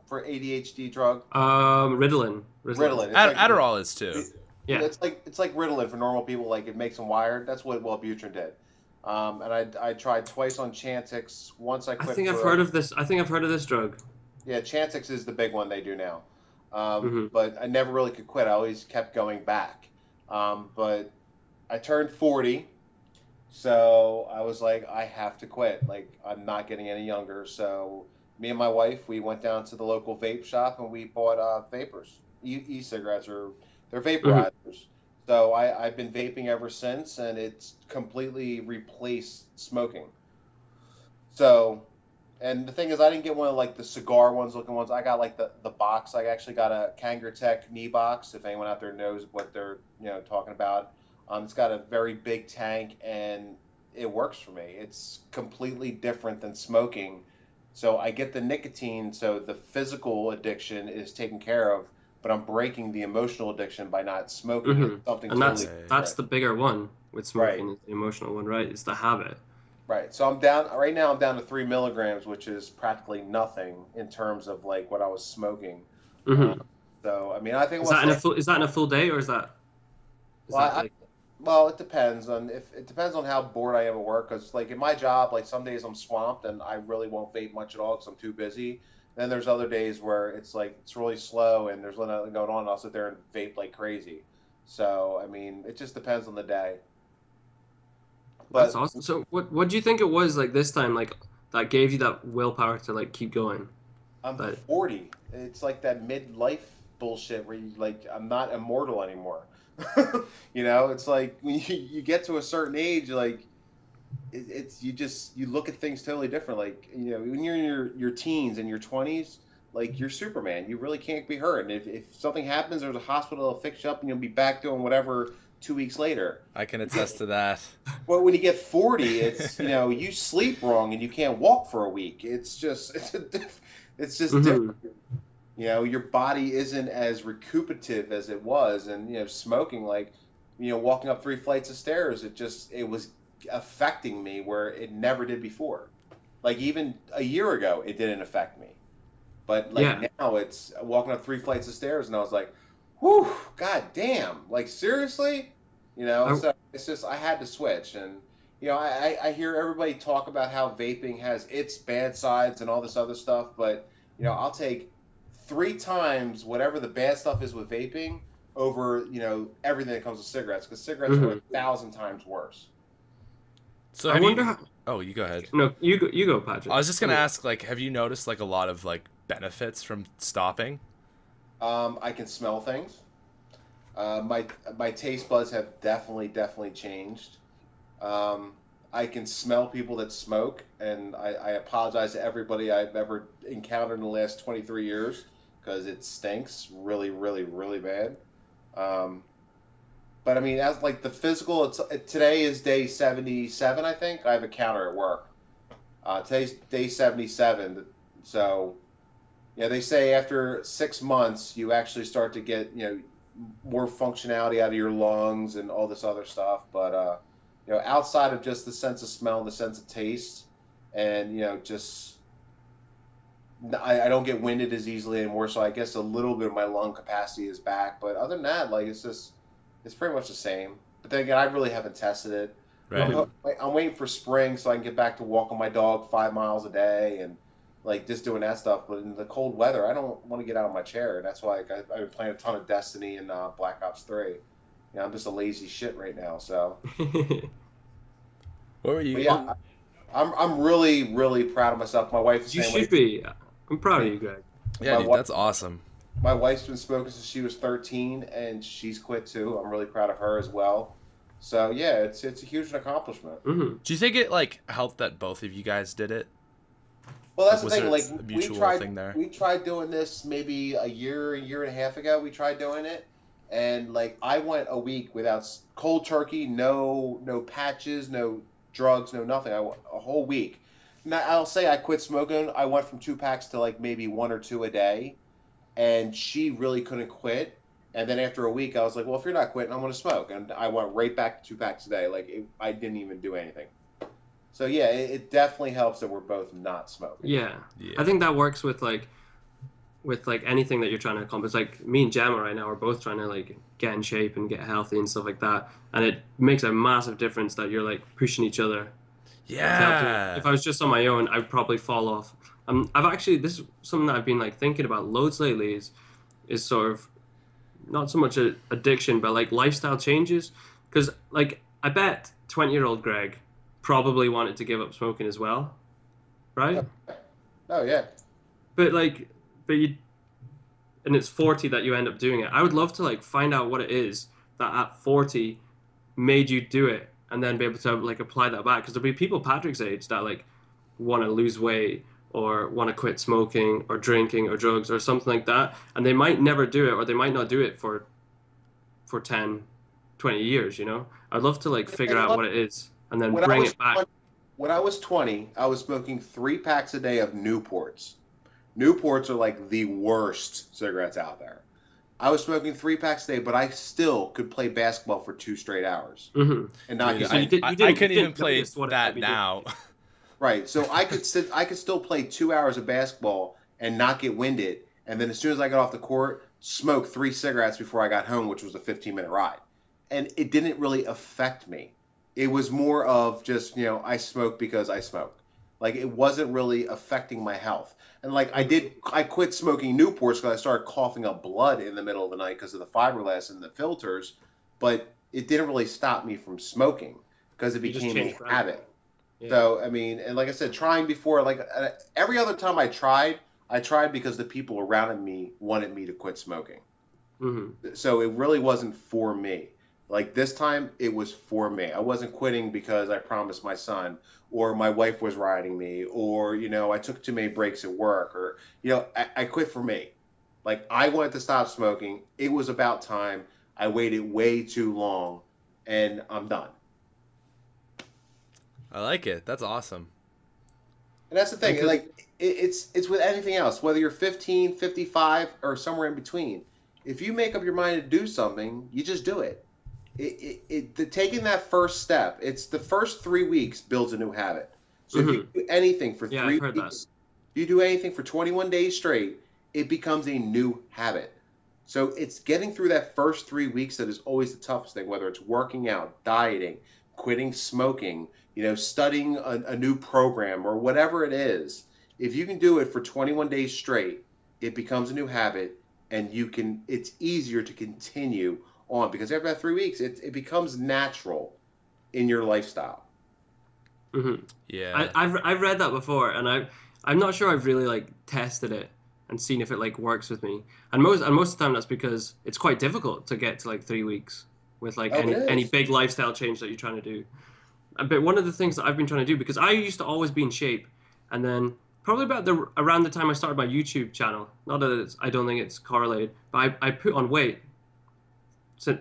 for ADHD drug?
Ritalin.
Ritalin.
Adderall is too.
Yeah.
It's like Ritalin for normal people. Like it makes them wired. That's what Wellbutrin did. And I tried twice on Chantix. Once I quit.
I think I've heard of this. I think I've heard of this drug.
Yeah, Chantix is the big one they do now. But I never really could quit. I always kept going back. But I turned 40. So I was like, I have to quit. Like, I'm not getting any younger. So me and my wife, we went down to the local vape shop and we bought vapors, e-cigarettes, or they're vaporizers. So I've been vaping ever since, and it's completely replaced smoking. So, and the thing is, I didn't get one of like the cigar looking ones. I got like the box. I actually got a Kangertech knee box. If anyone out there knows what they're talking about. It's got a very big tank, and it works for me. It's completely different than smoking. So I get the nicotine, so the physical addiction is taken care of, but I'm breaking the emotional addiction by not smoking. It's something
and
totally
that's the bigger one with smoking, is the emotional one, right? It's the habit.
Right. So I'm down to 3 milligrams, which is practically nothing in terms of like what I was smoking. So I mean, I think
is that in a full day, or is that?
Well, it depends on how bored I am at work. Because like in my job, like some days I'm swamped and I really won't vape much at all because I'm too busy. Then there's other days where it's like it's really slow and there's nothing going on, and I'll sit there and vape like crazy. So I mean, it just depends on the day.
But, that's awesome. So what do you think it was like this time, like that gave you that willpower to like keep going?
I'm 40. It's like that midlife bullshit where you like I'm not immortal anymore. It's like when you get to a certain age, like you look at things totally different. Like when you're in your teens and your 20s, like you're Superman. You really can't be hurt. And if something happens, there's a hospital that'll fix you up, and you'll be back doing whatever 2 weeks later.
I can attest to that.
Well, when you get 40, it's you sleep wrong and you can't walk for a week. It's just different. Your body isn't as recuperative as it was, and smoking, like walking up 3 flights of stairs, it was affecting me where it never did before. Like even a year ago, it didn't affect me, but now it's walking up 3 flights of stairs, and I was like, whew, god damn, like seriously, So it's just I had to switch, and I hear everybody talk about how vaping has its bad sides and all this other stuff, but I'll take 3 times whatever the bad stuff is with vaping over everything that comes with cigarettes, because cigarettes are 1,000 times worse.
So Oh, you go ahead.
No, you go, Patrick.
I was just gonna ask, like, have you noticed like a lot of like benefits from stopping?
I can smell things. My taste buds have definitely changed. I can smell people that smoke, and I apologize to everybody I've ever encountered in the last 23 years because it stinks really bad. But I mean, as like the physical, today is day 77, I think. I have a counter at work. Today's day 77, so yeah, they say after 6 months you actually start to get more functionality out of your lungs and all this other stuff. But outside of just the sense of smell and the sense of taste, and just I don't get winded as easily anymore. So I guess a little bit of my lung capacity is back. But other than that, like it's pretty much the same. But then again, I really haven't tested it.
Right.
I'm waiting for spring so I can get back to walking my dog 5 miles a day and like just doing that stuff. But in the cold weather, I don't want to get out of my chair. And that's why I've been playing a ton of Destiny and Black Ops 3. I'm just a lazy shit right now. So.
What were you?
But yeah, I'm really proud of myself. My wife.
You should be. I'm proud of you, Greg.
Yeah, dude, that's awesome.
My wife's been smoking since she was 13, and she's quit too. I'm really proud of her as well. So yeah, it's a huge accomplishment.
Mm-hmm.
Do you think it like helped that both of you guys did it?
Well, that's
Was
the thing.
there
Like
a mutual thing there?
we tried doing this maybe a year and a half ago. We tried doing it, and like I went a week without cold turkey, no patches, no drugs, no nothing. I went a whole week. Now I'll say I quit smoking. I went from 2 packs to like maybe 1 or 2 a day, and she really couldn't quit. And then after a week, I was like, well, if you're not quitting, I'm going to smoke. And I went right back to 2 packs a day. Like, I didn't even do anything. So, yeah, it definitely helps that we're both not smoking.
Yeah. I think that works with anything that you're trying to accomplish. Like, me and Gemma right now are both trying to, like, get in shape and get healthy and stuff like that. And it makes a massive difference that you're, like, pushing each other.
Yeah.
If I was just on my own, I'd probably fall off. This is something that I've been, like, thinking about loads lately is sort of not so much an addiction, but like lifestyle changes. Because like I bet 20-year-old Greg probably wanted to give up smoking as well, right?
Oh yeah.
But it's 40 that you end up doing it. I would love to like find out what it is that at 40 made you do it, and then be able to like apply that back. Because there'll be people Patrick's age that like want to lose weight or want to quit smoking or drinking or drugs or something like that, and they might never do it, or they might not do it for 10, 20 years, I'd love to like figure out what it is and then bring it back.
When I was 20, I was smoking 3 packs a day of Newports. Newports are like the worst cigarettes out there. I was smoking 3 packs a day, but I still could play basketball for 2 straight hours.
Mm-hmm.
And not
Dude, I couldn't even play that now.
Right, so I could still play 2 hours of basketball and not get winded, and then as soon as I got off the court, smoke 3 cigarettes before I got home, which was a 15-minute ride, and it didn't really affect me. It was more of just I smoke because I smoke. Like it wasn't really affecting my health, and like I quit smoking Newports because I started coughing up blood in the middle of the night because of the fiberglass and the filters, but it didn't really stop me from smoking because it became a habit. Yeah. So, I mean, and like I said, trying before, like every other time I tried because the people around me wanted me to quit smoking.
Mm-hmm.
So it really wasn't for me. Like this time, it was for me. I wasn't quitting because I promised my son, or my wife was riding me, or, I took too many breaks at work, or, I quit for me. Like I wanted to stop smoking. It was about time. I waited way too long, and I'm done.
I like it. That's awesome.
And that's the thing. Like it's with anything else, whether you're 15, 55, or somewhere in between. If you make up your mind to do something, you just do it. Taking that first step, it's the first 3 weeks builds a new habit. So if you do anything for 3 weeks, if you do anything for 21 days straight, it becomes a new habit. So it's getting through that first 3 weeks that is always the toughest thing, whether it's working out, dieting, quitting smoking, studying a new program or whatever it is. If you can do it for 21 days straight, it becomes a new habit, and it's easier to continue on because after that 3 weeks, it becomes natural in your lifestyle.
Mm-hmm.
Yeah.
I've read that before, and I'm not sure I've really like tested it and seen if it like works with me. And most of the time that's because it's quite difficult to get to like 3 weeks with like any big lifestyle change that you're trying to do. But one of the things that I've been trying to do, because I used to always be in shape, and then probably around the time I started my YouTube channel, not that I don't think it's correlated, but I put on weight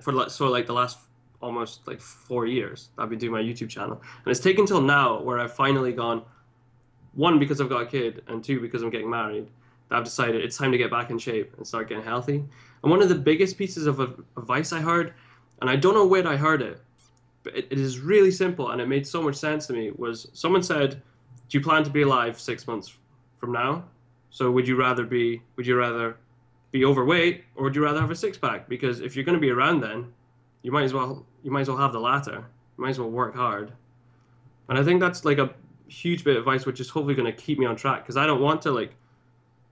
for like the last almost like 4 years that I've been doing my YouTube channel, and it's taken till now where I've finally gone, one, because I've got a kid, and two, because I'm getting married, that I've decided it's time to get back in shape and start getting healthy. And one of the biggest pieces of advice I heard, and I don't know where I heard it, but it is really simple, and it made so much sense to me, was someone said, do you plan to be alive 6 months from now? So would you rather be overweight, or would you rather have a six-pack? Because if you're going to be around then, you might as well have the latter. You might as well work hard. And I think that's like a huge bit of advice, which is hopefully going to keep me on track, because I don't want to like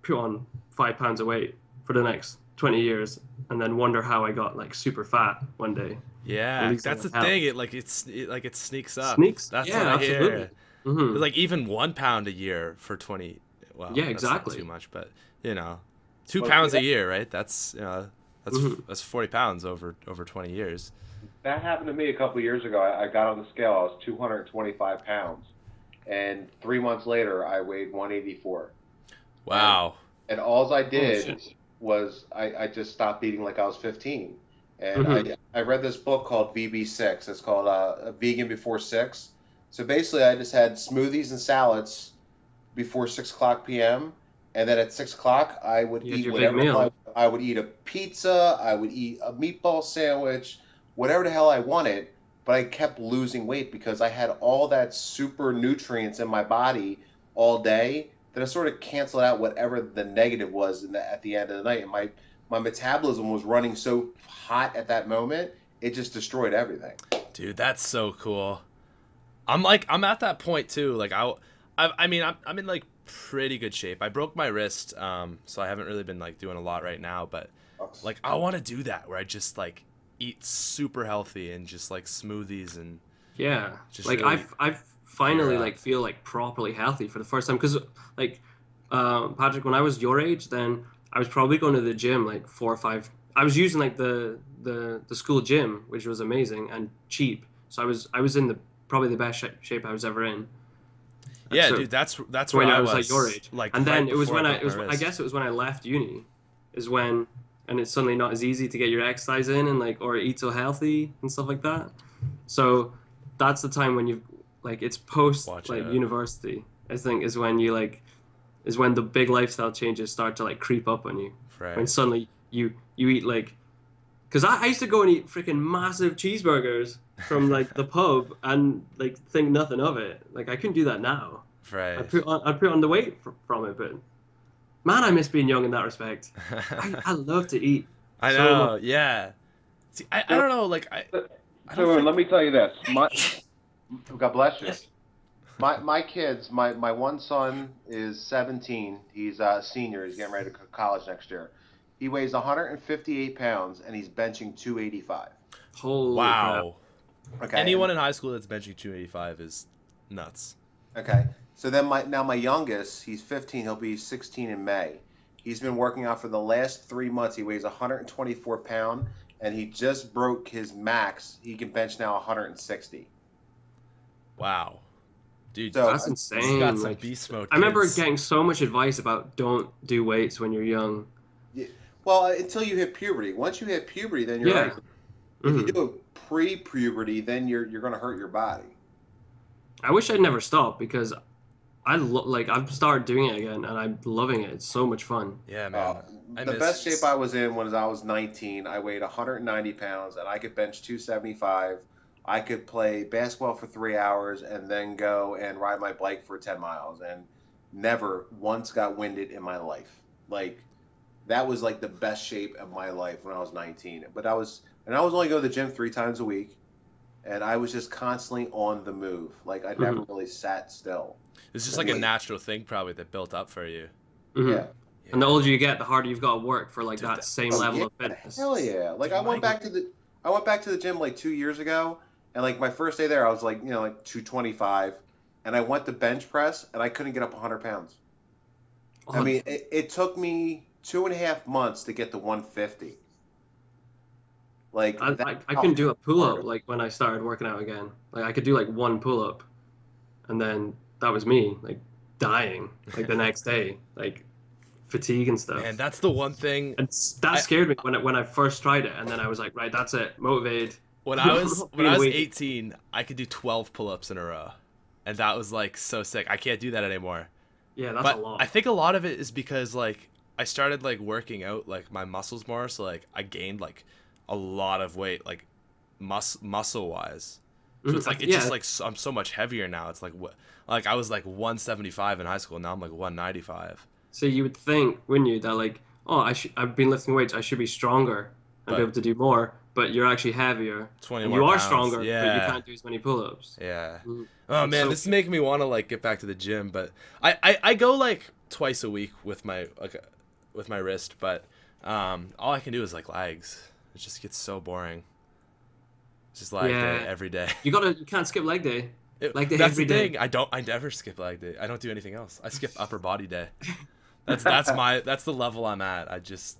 put on 5 pounds of weight for the next 20 years and then wonder how I got like super fat one day.
Yeah, that's the thing. It sneaks up. That's
yeah,
what I
absolutely.
hear.
Mm-hmm.
Like even 1 pound a year for 20. Well,
yeah,
that's
exactly.
not too much, but 2 pounds a year, right? That's that's 40 pounds over 20 years.
That happened to me a couple of years ago. I got on the scale. I was 225 pounds, and 3 months later, I weighed 184.
Wow.
And all I did was I just stopped eating like I was 15. And I read this book called VB6. It's called Vegan Before 6. So basically, I just had smoothies and salads before 6 o'clock p.m. And then at 6 o'clock, I would eat whatever. I would eat a pizza. I would eat a meatball sandwich, whatever the hell I wanted. But I kept losing weight because I had all that super nutrients in my body all day that I sort of canceled out whatever the negative was at the end of the night. And my metabolism was running so hot at that moment, it just destroyed everything.
Dude, that's so cool. I'm at that point too. Like I'm in like pretty good shape. I broke my wrist, so I haven't really been like doing a lot right now. But like I want to do that where I just like eat super healthy and just like smoothies and
just like really I've finally like feel like properly healthy for the first time, because like Patrick, when I was your age, then I was probably going to the gym like 4 or 5. I was using like the school gym, which was amazing and cheap. So I was in probably the best shape I was ever in.
Yeah, so, dude, that's when I was
like your age.
Like,
and then
right
it was when I guess it was when I left uni, and it's suddenly not as easy to get your exercise in and like, or eat so healthy and stuff like that. So that's the time when it's post university, I think, is when the big lifestyle changes start to like creep up on you.
Right.
When suddenly you eat like, because I used to go and eat freaking massive cheeseburgers from like the pub and like think nothing of it. Like I couldn't do that now.
Right.
I'd put on the weight from it, but man, I miss being young in that respect. I love to eat.
I know. Yeah. See, I don't know. Like
So let me tell you this. God bless you. My kids. My one son is 17. He's a senior. He's getting ready to go to college next year. He weighs 158 pounds and he's benching 285.
Holy
wow.
crap.
Okay. Anyone in high school that's benching 285 is nuts.
Okay. So then my youngest, he's 15. He'll be 16 in May. He's been working out for the last 3 months. He weighs 124 pounds and he just broke his max. He can bench now 160.
Wow. Dude,
so,
that's insane.
He's got some beast mode.
I remember getting so much advice about don't do weights when you're young.
Yeah. Well, until you hit puberty. Once you hit puberty, then you're right. If you do it pre-puberty, then you're going to hurt your body. I
wish I'd never stopped, because I've started doing it again and I'm loving it. It's so much fun.
Yeah, man.
The best shape I was in was I was 19. I weighed 190 pounds and I could bench 275. I could play basketball for 3 hours and then go and ride my bike for 10 miles and never once got winded in my life. Like, that was like the best shape of my life when I was 19. But I was only go to the gym 3 times a week, and I was just constantly on the move. Like I never really sat still.
It's just like a natural thing probably that built up for you.
Mm-hmm. Yeah. And the older you get, the harder you've got to work for like that same level of fitness.
Hell yeah! Like I went back to the gym like 2 years ago, and like my first day there, I was like 225, and I went to bench press, and I couldn't get up 100 pounds. I mean, it took me 2.5 months to get to 150. Like
I couldn't do a pull-up like when I started working out again. Like I could do like one pull-up, and then that was me like dying like the next day, like fatigue and stuff.
And that's the one thing.
And that scared me when I first tried it, and then I was like, right, that's it, motivated.
When I was 18, I could do 12 pull-ups in a row, and that was like so sick. I can't do that anymore.
Yeah, that's a lot.
I think a lot of it is because like I started like working out like my muscles more, so like I gained like a lot of weight, like muscle wise. So it's like just like I'm so much heavier now. It's like I was like 175 in high school. Now I'm like 195.
So you would think, wouldn't you, that like, oh, I've been lifting weights, I should be stronger and be able to do more. But you're actually heavier.
20
you
more
are
pounds.
stronger,
Yeah.
but you can't do as many pull-ups.
Yeah. Oh man, this is making me want to like get back to the gym, but I go like twice a week with my wrist, but all I can do is like legs. It just gets so boring. It's just leg day every day.
You can't skip leg day. Leg day
that's
every
the thing.
day.
I never skip leg day. I don't do anything else. I skip upper body day. That's the level I'm at. I just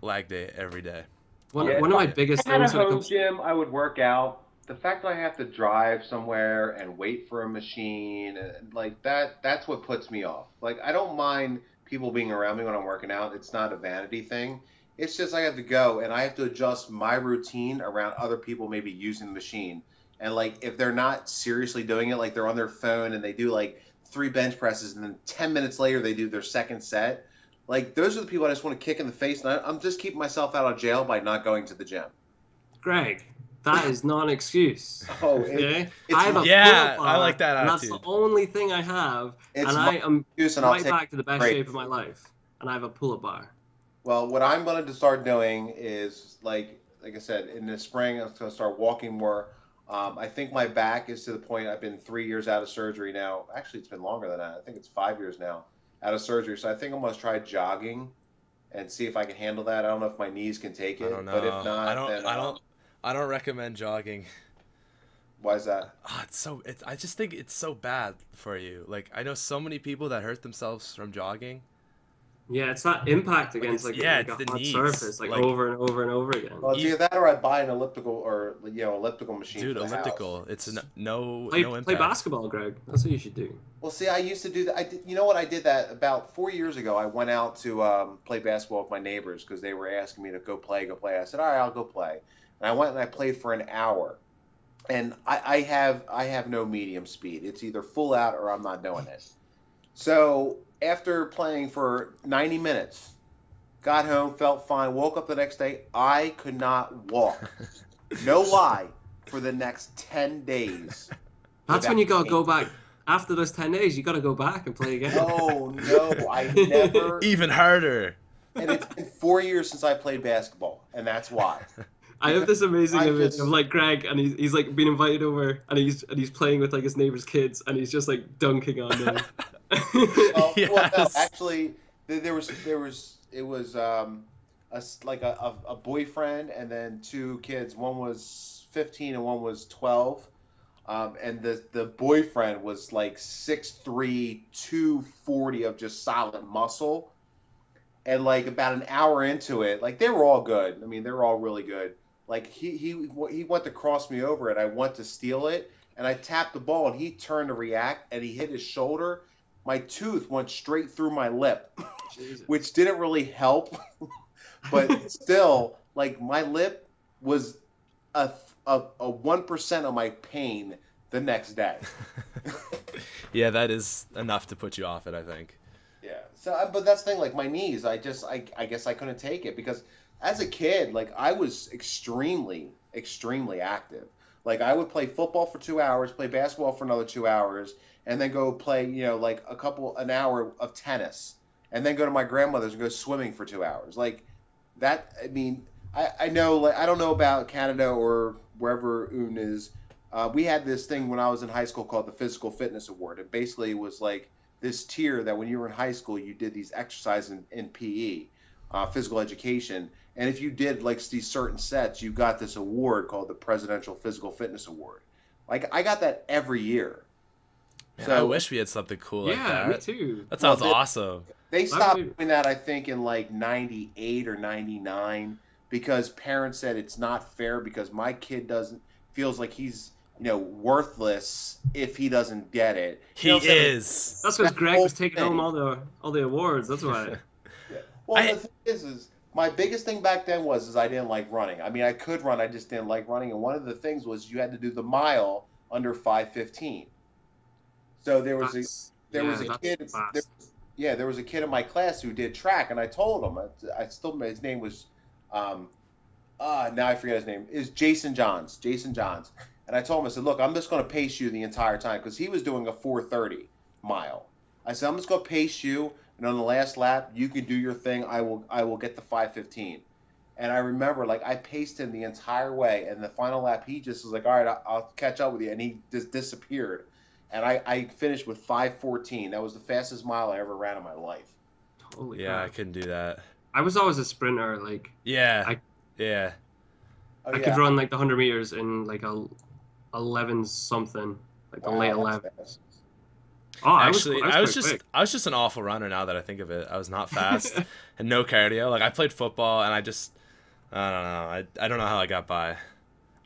leg day every day.
One of my biggest
if I had
things
a
when it
home
comes
gym, I would work out.
The fact that I have to drive somewhere and wait for a machine, like that's what puts me off. Like I don't mind people being around me when I'm working out. It's not a vanity thing. It's just I have to go and I have to adjust my routine around other people maybe using the machine. And like if they're not seriously doing it, like they're on their phone and they do like 3 bench presses and then 10 minutes later they do their second set. Like those are the people I just want to kick in the face, and I'm just keeping myself out of jail by not going to the gym.
Greg, that is not an excuse.
Oh,
okay? I have a
yeah,
pull-up
I like that
and
attitude.
that's the only thing I have,
It's
and I am
excuse, and
right back to the best shape of my life, and I have a pull-up bar.
Well, what I'm going to start doing is, like I said, in the spring, I'm going to start walking more. I think my back is to the point I've been 3 years out of surgery now. Actually, it's been longer than that. I think it's 5 years now out of surgery. So I think I'm going to try jogging and see if I can handle that. I don't know if my knees can take it.
I don't know.
But if not,
I don't recommend jogging.
Why is that?
I just think it's so bad for you. Like I know so many people that hurt themselves from jogging.
Yeah, it's that impact against like a hot
knees.
surface, like over and over and over again.
Well, it's either that or I buy an elliptical machine.
Dude,
for the
elliptical.
house.
It's no
Play
impact.
basketball, Greg. That's what you should do.
Well, see, I used to do that. You know what? I did that about 4 years ago. I went out to play basketball with my neighbors because they were asking me to go play. I said, all right, I'll go play. And I went and I played for an hour. And I have no medium speed. It's either full out or I'm not doing it. So after playing for 90 minutes, got home, felt fine, woke up the next day. I could not walk. No lie, for the next 10 days.
That's when you got to go back. After those 10 days, you got to go back and play again.
No, I never.
Even harder.
And it's been 4 years since I played basketball, and that's why.
I have this amazing image of like Greg, and he's like been invited over, and he's playing with like his neighbor's kids, and he's just like dunking on them.
Well,
Yes.
well, no, actually, it was a boyfriend and then 2 kids. One was 15 and one was 12. And the boyfriend was like 6'3", 240 of just solid muscle. And like about an hour into it, like they were all good. I mean, they were all really good. Like he went to cross me over and I went to steal it and I tapped the ball and he turned to react and he hit his shoulder. My tooth went straight through my lip, which didn't really help. But still, like my lip was a 1% of my pain the next day.
Yeah, that is enough to put you off it, I think.
Yeah. So, but that's the thing. Like my knees, I guess I couldn't take it because as a kid, like I was extremely active. Like I would play football for 2 hours, play basketball for another 2 hours, and then go play, like an hour of tennis, and then go to my grandmother's and go swimming for 2 hours. Like that. I mean, I know. Like I don't know about Canada or wherever Uoon is. We had this thing when I was in high school called the Physical Fitness Award. It basically was like this tier that when you were in high school, you did these exercises in PE, physical education. And if you did like these certain sets, you got this award called the Presidential Physical Fitness Award. Like I got that every year.
Man,
So
I wish we had something cool like that.
me too.
That sounds awesome.
They stopped doing that, I think, in like 98 or 99 because parents said it's not fair because my kid feels like he's, worthless if he doesn't get it.
He is.
That's because Greg was taking home all the awards. That's why.
Yeah. Well, the thing is my biggest thing back then was I didn't like running. I mean, I could run, I just didn't like running. And one of the things was you had to do the mile under 5:15. So there was a kid in my class who did track, and I told him, his name was, now I forget his name, is Jason Johns. And I told him, I said, look, I'm just going to pace you the entire time, because he was doing a 4:30 mile. I said, I'm just going to pace you, and on the last lap, you can do your thing. I will get the 5:15. And I remember, I paced him the entire way, and the final lap, he just was like, all right, I'll catch up with you, and he just disappeared. And I finished with 5:14. That was the fastest mile I ever ran in my life.
Holy
Yeah,
crap.
I couldn't do that.
I was always a sprinter.
Yeah.
I could run the 100 meters in 11 something, the late 11s. Oh,
Actually, I was just an awful runner now that I think of it. I was not fast and no cardio. I played football and I don't know. I don't know how I got by.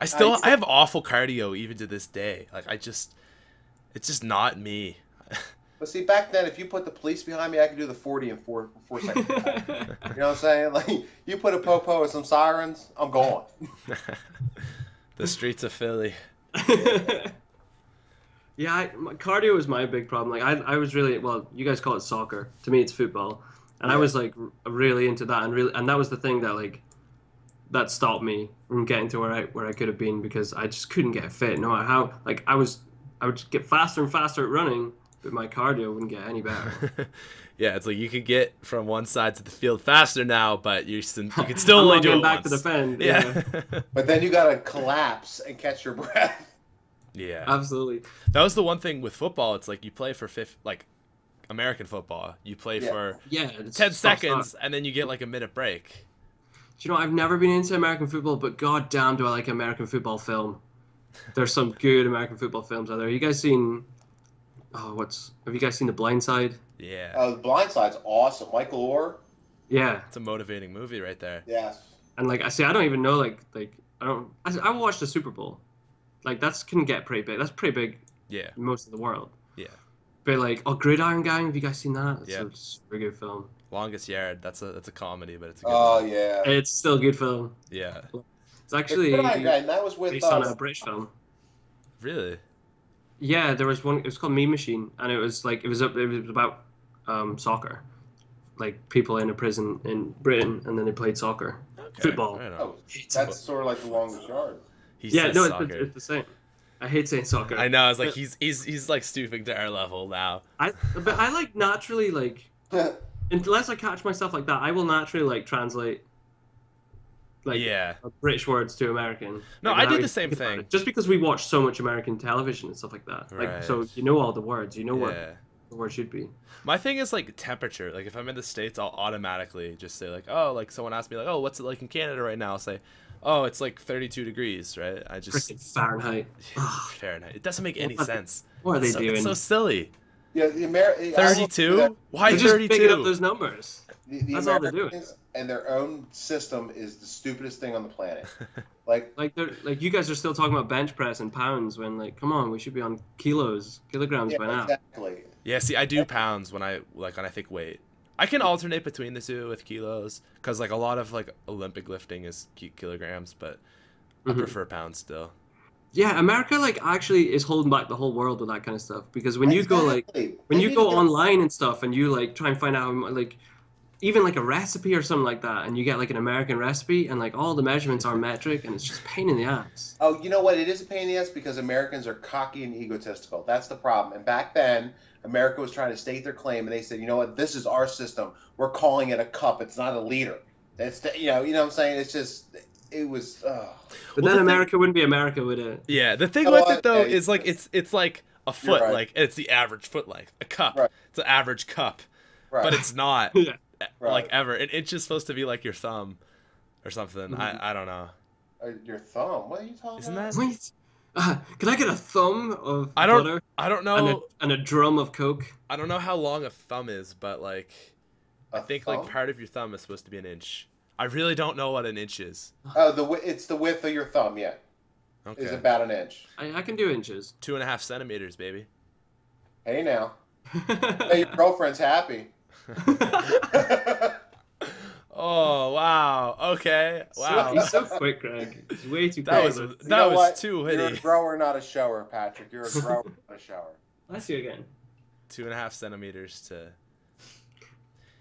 I have awful cardio even to this day. It's just not me.
But see, back then, if you put the police behind me, I could do the 40 in 4 seconds. You know what I'm saying? You put a popo with some sirens, I'm going.
The streets of Philly.
Yeah, cardio was my big problem. I was really, you guys call it soccer. To me, it's football. And I was really into that, and that was the thing that that stopped me from getting to where I could have been, because I just couldn't get fit. No matter how I would get faster and faster at running, but my cardio wouldn't get any better.
Yeah, it's you could get from one side to the field faster now, but you could still only do it
back
once.
to defend.
Yeah.
But then you gotta collapse and catch your breath.
Yeah.
Absolutely.
That was the one thing with football. It's you play for American football. You play for 10 seconds, and then you get a minute break.
Do you know, I've never been into American football, but goddamn, do I like American football film. There's some good American football films out there. You guys seen? Have you guys seen The Blind Side?
Yeah.
The Blind Side's awesome. Michael Orr.
Yeah.
It's a motivating movie right there.
Yes.
And I don't even know I watched the Super Bowl. That's can get pretty big. That's pretty big.
Yeah.
In most of the world.
Yeah.
But Gridiron Gang. Have you guys seen that? It's
Yeah.
a super good film.
Longest Yard. That's a comedy, but it's a good
Oh
one.
yeah.
It's still a good film.
Yeah.
It's actually
that was with
based on a British film.
Really?
Yeah, there was one. It was called Mean Machine, and it was about soccer, people in a prison in Britain, and then they played soccer, football.
Right on.
Oh, that's sort of like The Longest Yard.
He says soccer.
It's the same. I hate saying soccer.
I know. I was he's stooping to our level now.
But I naturally unless I catch myself like that, I will naturally translate British words to American.
No, I did the same thing.
Just because we watch so much American television and stuff like that.
Right.
So you know all the words. You know what the word should be.
My thing is temperature. If I'm in the States, I'll automatically just say someone asked me oh, what's it like in Canada right now? I'll say, oh, it's 32 degrees, right? I just
Fahrenheit.
Fahrenheit. It doesn't make any sense.
What are they doing?
It's so silly.
Yeah, the
32? Why
They're
32?
just picking up those numbers.
The
That's all they're doing.
Americans and their own system is the stupidest thing on the planet.
You guys are still talking about bench press and pounds when come on, we should be on kilograms by now.
Exactly.
Yeah, see, I do pounds when I think weight. I can alternate between the two with kilos because a lot of Olympic lifting is kilograms, but I prefer pounds still.
Yeah, America actually is holding back the whole world with that kind of stuff, because when you go when you go online and stuff and you try and find out even a recipe or something like that, and you get an American recipe and all the measurements are metric, and it's just a pain in the ass.
Oh, you know what? It is a pain in the ass because Americans are cocky and egotistical. That's the problem. And back then, America was trying to state their claim, and they said, you know what? This is our system. We're calling it a cup. It's not a liter. That's you know what I'm saying? It's just it was.
But then America wouldn't be America, would it?
Yeah, the thing with it though is it's like a foot,
right.
it's the average foot, a cup.
Right.
It's an average cup,
Right.
but it's not
Right.
ever. It's just supposed to be your thumb or something. I don't know.
Your thumb? What are you talking
Isn't
about?
that?
Wait, Can I get a thumb of
I don't
butter
I don't know
and a drum of Coke?
I don't know how long a thumb is, but like I
A
think
thumb?
like part of your thumb is supposed to be an inch. I really don't know what an inch is.
Oh, it's the width of your thumb. Yeah,
Okay.
is about an inch.
I can do inches.
2.5 centimeters, baby.
Hey now, hey, your girlfriend's happy.
Oh wow. Okay. Wow.
He's so quick, Greg. He's way too
That
quick.
was
You
that
know
was
what?
too
You're a
witty.
grower, not a shower, Patrick. You're a grower, not a shower.
Bless you again.
2.5 centimeters to.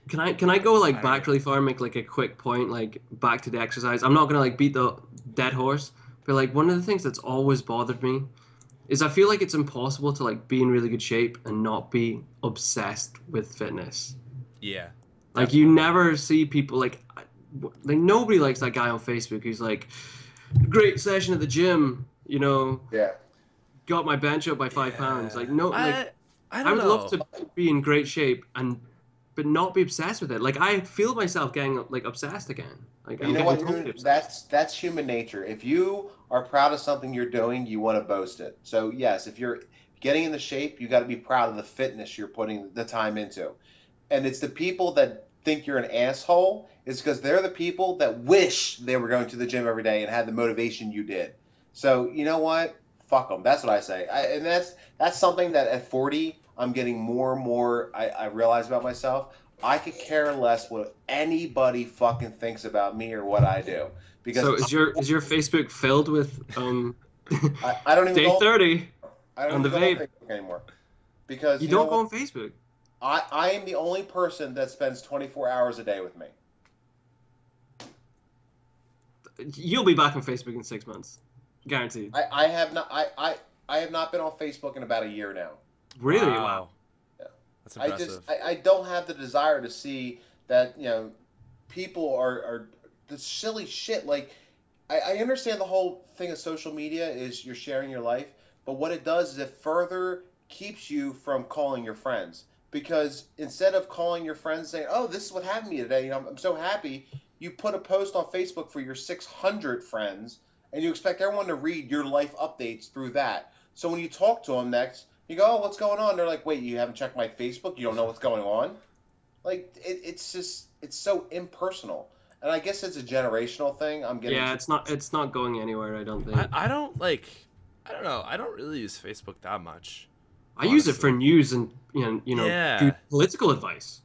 Can I go like
I
back really far and make like a quick point, like back to the exercise? I'm not gonna like beat the dead horse, but like one of the things that's always bothered me is I feel like it's impossible to like be in really good shape and not be obsessed with fitness.
Yeah.
Like you never see people like nobody likes that guy on Facebook who's like, great session at the gym, you know,
Yeah.
got my bench up by 5 pounds. Like no, like
I
I
don't
would
know.
love to be in great shape but not be obsessed with it. Like I feel myself getting like obsessed again. Like
You
I'm
know
getting
what?
totally obsessed.
That's human nature. If you are proud of something you're doing, you want to boast it. So yes, if you're getting into shape, you got to be proud of the fitness you're putting the time into. And it's the people that think you're an asshole is because they're the people that wish they were going to the gym every day and had the motivation you did. So you know what? Fuck them. That's what I say. And that's something that at 40 I'm getting more and more. I realize about myself. I could care less what anybody fucking thinks about me or what I do. Because
So is your Facebook filled with
I don't even
day
go,
30
I don't
on
even
the
go on
vape?
Facebook anymore. Because
You
know
don't go
what?
on Facebook.
I am the only person that spends 24 hours a day with me.
You'll be back on Facebook in 6 months. Guaranteed.
I have not been on Facebook in about a year now.
Really? Wow.
Yeah.
That's impressive.
I don't have the desire to see that, people are the silly shit. Like, I understand the whole thing of social media is you're sharing your life, but what it does is it further keeps you from calling your friends. Because instead of calling your friends saying, oh, this is what happened to me today, I'm so happy, you put a post on Facebook for your 600 friends, and you expect everyone to read your life updates through that. So when you talk to them next, you go, oh, what's going on? They're like, wait, you haven't checked my Facebook? You don't know what's going on? Like, it's so impersonal. And I guess it's a generational thing.
Yeah, it's not going anywhere, I don't think.
I don't know. I don't really use Facebook that much.
I use it for news and
Yeah.
good political advice,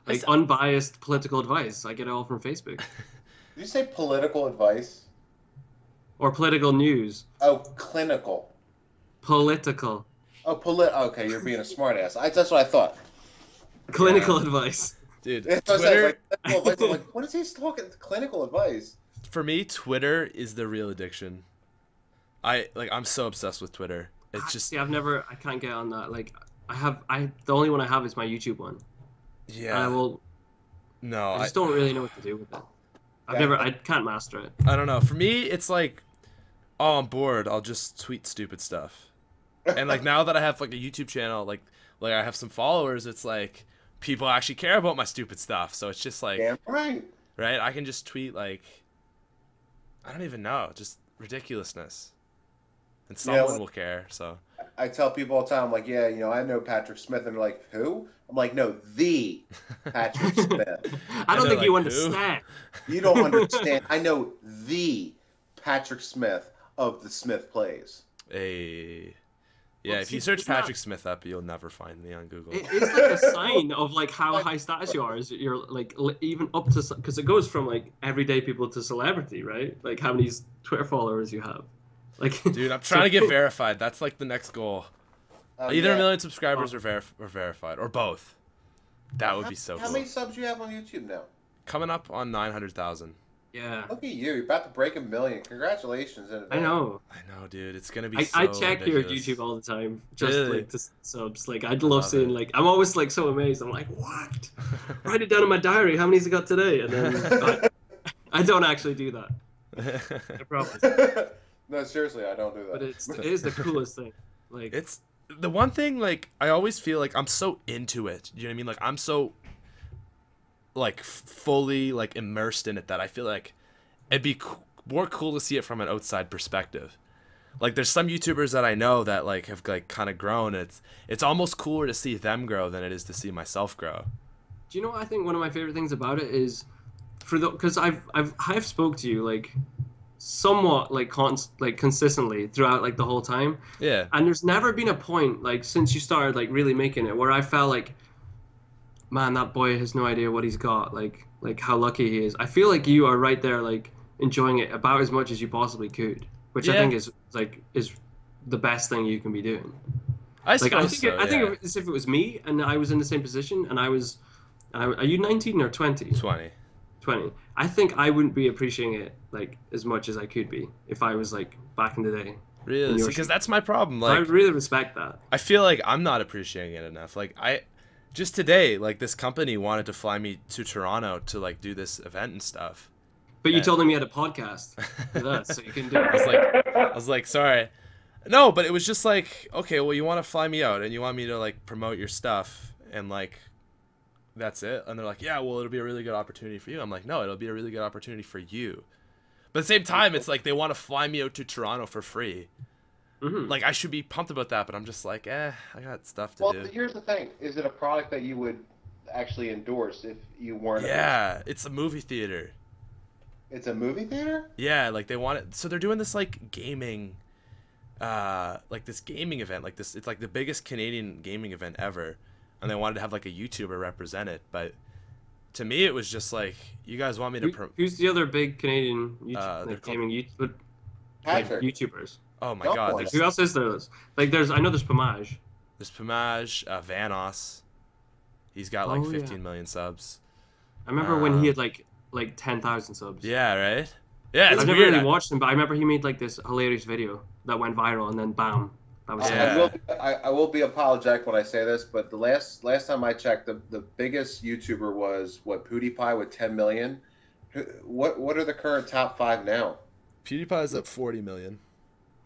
like unbiased political advice. I get it all from Facebook.
Did you say political advice?
Or political news.
Oh, clinical.
Political.
Oh, okay, you're being a smartass. That's what I thought.
Clinical advice.
Dude,
That's what I said,
Twitter,
like, clinical advice. I'm like, what is he talking? Clinical advice.
for me, Twitter is the real addiction. I'm so obsessed with Twitter. It's just
See, I can't get on that. Like, the only one I have is my YouTube one.
yeah.
And I just don't really know what to do with it. I can't master it.
I don't know. For me, it's like, oh, I'm bored. I'll just tweet stupid stuff. And like now that I have like a YouTube channel, like I have some followers, it's like people actually care about my stupid stuff. So it's just like,
Damn right.
right? I can just tweet like, I don't even know, just ridiculousness, and someone will care. So
I tell people all the time, I'm like, yeah, I know Patrick Smith, and they're like, who? I'm like, no, the Patrick Smith.
I don't think
like,
you
who?
understand.
You don't understand. I know the Patrick Smith of TheSmithPlays.
yeah,
Well,
if you
see,
search
it's not-
Patrick Smith up, you'll never find me on Google.
It's like a sign of like how high status you are. Is you're like even up to, because it goes from like everyday people to celebrity, right? Like how many Twitter followers you have. Like,
Dude, I'm trying to get verified. That's like the next goal. Either
Yeah.
1 million subscribers or verified, or both. That would be so
How
cool.
many subs do you have on YouTube now?
Coming up on 900,000.
yeah,
Look at you. You're about to break 1 million. Congratulations. In
I
advance.
know.
I know, dude. It's gonna be.
I
so
check your
ridiculous.
YouTube all the time, just
Really?
like to subs. Like I'd love
Love
seeing.
it.
Like I'm always like so amazed. I'm like, what? Write it down in my diary. How many's he got today? And then I don't actually do that. I promise.
No, seriously, I don't do that.
But it is the coolest thing. Like
It's the one thing. Like I always feel like I'm so into it. You know what I mean? Like I'm so like fully like immersed in it that I feel like it'd be more cool to see it from an outside perspective. Like there's some YouTubers that I know that like have like kind of grown. It's almost cooler to see them grow than it is to see myself grow.
Do you know what I think one of my favorite things about it is, because I've spoke to you like somewhat like consistently throughout like the whole time.
Yeah.
And there's never been a point like since you started like really making it where I felt like, man, that boy has no idea what he's got. Like how lucky he is. I feel like you are right there like enjoying it about as much as you possibly could, which I think is the best thing you can be doing.
I think
as if it was me and I was in the same position and are you 19 or 20?
20.
20. I think I wouldn't be appreciating it like as much as I could be if I was like back in the day.
Really? Because that's my problem. Like
I really respect that.
I feel like I'm not appreciating it enough. Like just today, like this company wanted to fly me to Toronto to like do this event and stuff.
But you told them you had a podcast with us, so you couldn't do it.
I was like, sorry. No, but it was just like, okay, well, you want to fly me out and you want me to like promote your stuff and like that's it. And they're like, yeah, well, it'll be a really good opportunity for you. I'm like, no, it'll be a really good opportunity for you. But at the same time, it's like they want to fly me out to Toronto for free.
Mm-hmm.
Like I should be pumped about that, but I'm just like, I got stuff to do.
Well, here's the thing: is it a product that you would actually endorse if you weren't?
Yeah, it's a movie theater.
It's a movie theater?
Yeah, like they want it. So they're doing this like gaming, like this gaming event, like this. It's like the biggest Canadian gaming event ever, and they wanted to have like a YouTuber represent it. But to me, it was just like, you guys want me to.
Who's the other big Canadian gaming YouTubers?
Oh my God!
Who else is there? Like I know there's Pamaj.
There's Pamaj, Vanos. He's got like 15 million subs.
I remember when he had like 10,000 subs.
Yeah, right? Yeah, it's
I've never
weird.
really watched him, but I remember he made like this hilarious video that went viral, and then bam, that was it.
I will be apologetic when I say this, but the last time I checked, the biggest YouTuber was PewDiePie with 10 million. What are the current top 5 now?
PewDiePie's at 40 million.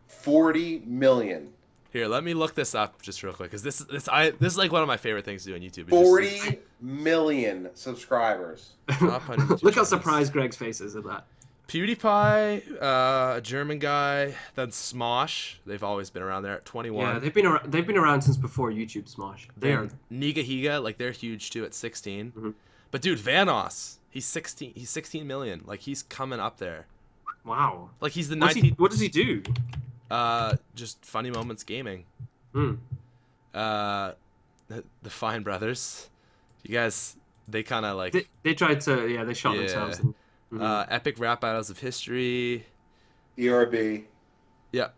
40 million.
Here, let me look this up just real quick, because this is like one of my favorite things to do on YouTube.
40 million subscribers.
Look how surprised Greg's face is at that.
PewDiePie, a German guy, then Smosh. They've always been around there at 21.
Yeah, they've been around since before YouTube Smosh. They are
Niga Higa, like they're huge too at 16.
Mm-hmm.
But dude, Vanos, he's 16. He's 16 million. Like he's coming up there.
Wow.
Like he's the
19th. What does he do?
Just funny moments gaming.
Hmm.
The Fine Brothers. You guys, they kind of like.
They tried to, they shot themselves. And,
Epic rap battles of history.
ERB.
Yeah.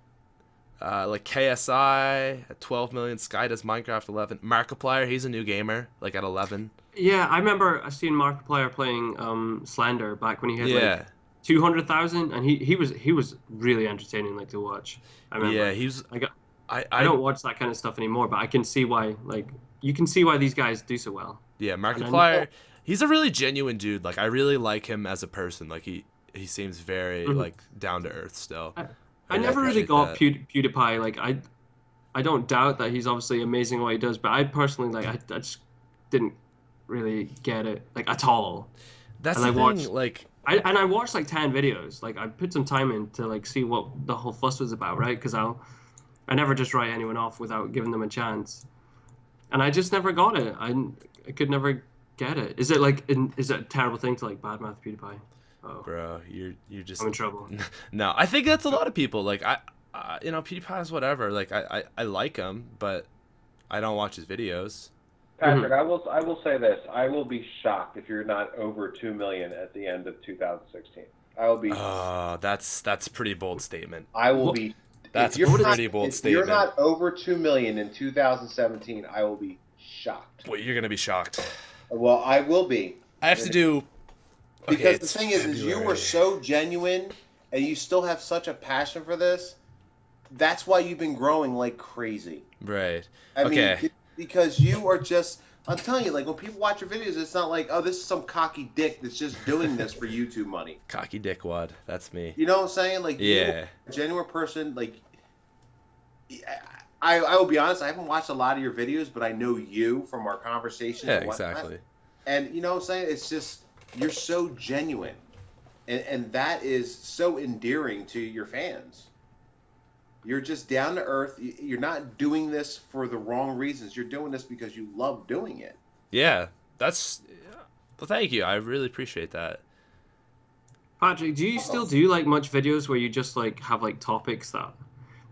Like KSI at 12 million. Sky does Minecraft 11. Markiplier, he's a new gamer, like at 11.
Yeah, I remember seeing Markiplier playing Slender back when he had like 200,000, and he was really entertaining like to watch. I remember.
Yeah, he's.
I don't watch that kind of stuff anymore, but I can see why. Like you can see why these guys do so well.
Yeah, Markiplier. He's a really genuine dude. Like I really like him as a person. Like he seems very like down to earth still.
I never really got PewDiePie. Like I don't doubt that he's obviously amazing at what he does, but I personally like I just didn't really get it like at all.
That's
and
the thing. Like
I watched like 10 videos. Like I put some time in to like see what the whole fuss was about, right? Because I never just write anyone off without giving them a chance, and I just never got it. I could never get it. Is it like is it a terrible thing to like badmouth PewDiePie? Oh.
Bro, you're just
I'm in trouble.
No, I think that's a lot of people. Like PewDiePie's whatever. Like I like him, but I don't watch his videos.
Patrick, I will say this: I will be shocked if you're not over 2 million at the end of 2016. I will be.
That's a pretty bold statement.
I will be.
That's a pretty bold statement.
If you're not over 2 million in 2017, I will be shocked.
Well, you're gonna be shocked.
Well, I will be.
I have to do.
Because the thing is you were so genuine, and you still have such a passion for this. That's why you've been growing like crazy.
Right.
I mean, because you are just. I'm telling you, like when people watch your videos, it's not like, oh, this is some cocky dick that's just doing this for YouTube money.
Cocky dickwad, that's me.
You know what I'm saying? Like,
yeah,
a genuine person. Like, I will be honest, I haven't watched a lot of your videos, but I know you from our conversations.
Yeah, exactly.
And you know what I'm saying? It's just you're so genuine, and that is so endearing to your fans. You're just down to earth. You're not doing this for the wrong reasons. You're doing this because you love doing it.
Yeah, that's. Well, thank you. I really appreciate that.
Patrick, do you still do like much videos where you just like have like topics that?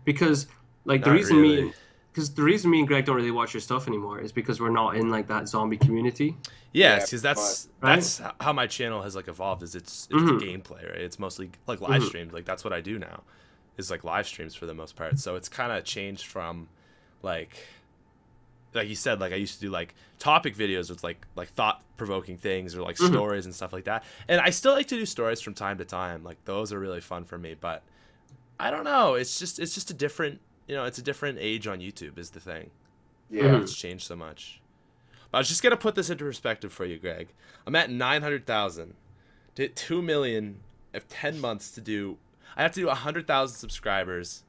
Because like the
Not
reason
really.
me and Greg don't really watch your stuff anymore is because we're not in like that zombie community.
Yes, because that's
Right?
how my channel has like evolved. Is it's
Mhm.
the gameplay, right? It's mostly like live streams. Like that's what I do now, is like live streams for the most part. So it's kind of changed from, like you said, like I used to do like topic videos with like thought provoking things or like stories and stuff like that. And I still like to do stories from time to time. Like those are really fun for me. But I don't know. It's just a different, it's a different age on YouTube is the thing.
Yeah.
It's changed so much. But I was just gonna put this into perspective for you, Greg. I'm at 900,000. To hit 2 million of 10 months to do. I have to do 100,000 subscribers.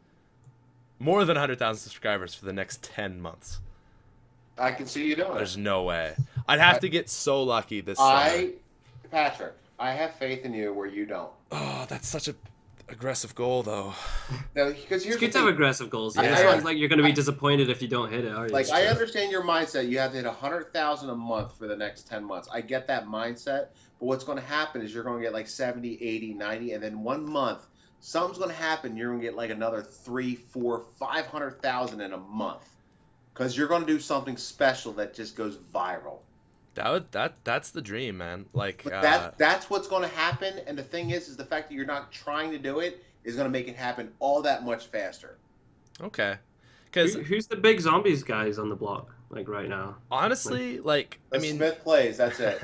More than 100,000 subscribers for the next 10 months.
I can see you doing
There's
it.
no way. I'd have to get so lucky this summer.
Patrick, I have faith in you where you don't.
Oh, that's such a aggressive goal, though.
No, because here's
It's good to have aggressive goals.
Yeah.
It sounds like you're going to be disappointed if you don't hit it, are you?
Like, I understand your mindset. You have to hit 100,000 a month for the next 10 months. I get that mindset. But what's going to happen is you're going to get like 70, 80, 90, and then 1 month, something's going to happen. You're going to get like another 3, 4, 500,000 in a month. Because you're going to do something special that just goes viral.
That's the dream, man. Like
But that's what's going to happen. And the thing is the fact that you're not trying to do it is going to make it happen all that much faster.
okay. Because
Who's the big zombies guys on the block, like right now?
honestly, like I mean,
SmithPlays, that's it.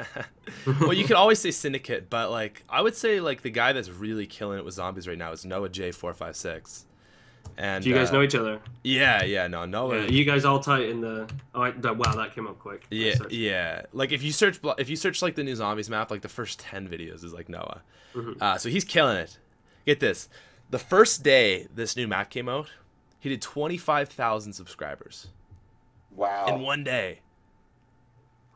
well, you could always say Syndicate, but like I would say like the guy that's really killing it with zombies right now is Noah J456. And
Do you guys know each other?
Yeah, no, Noah.
Yeah, you guys all tight in the. Oh, wow, that came up quick.
Yeah. Like if you search like the new zombies map, like the first 10 videos is like Noah. So he's killing it. Get this, the first day this new map came out, he did 25,000 subscribers.
Wow.
In one day.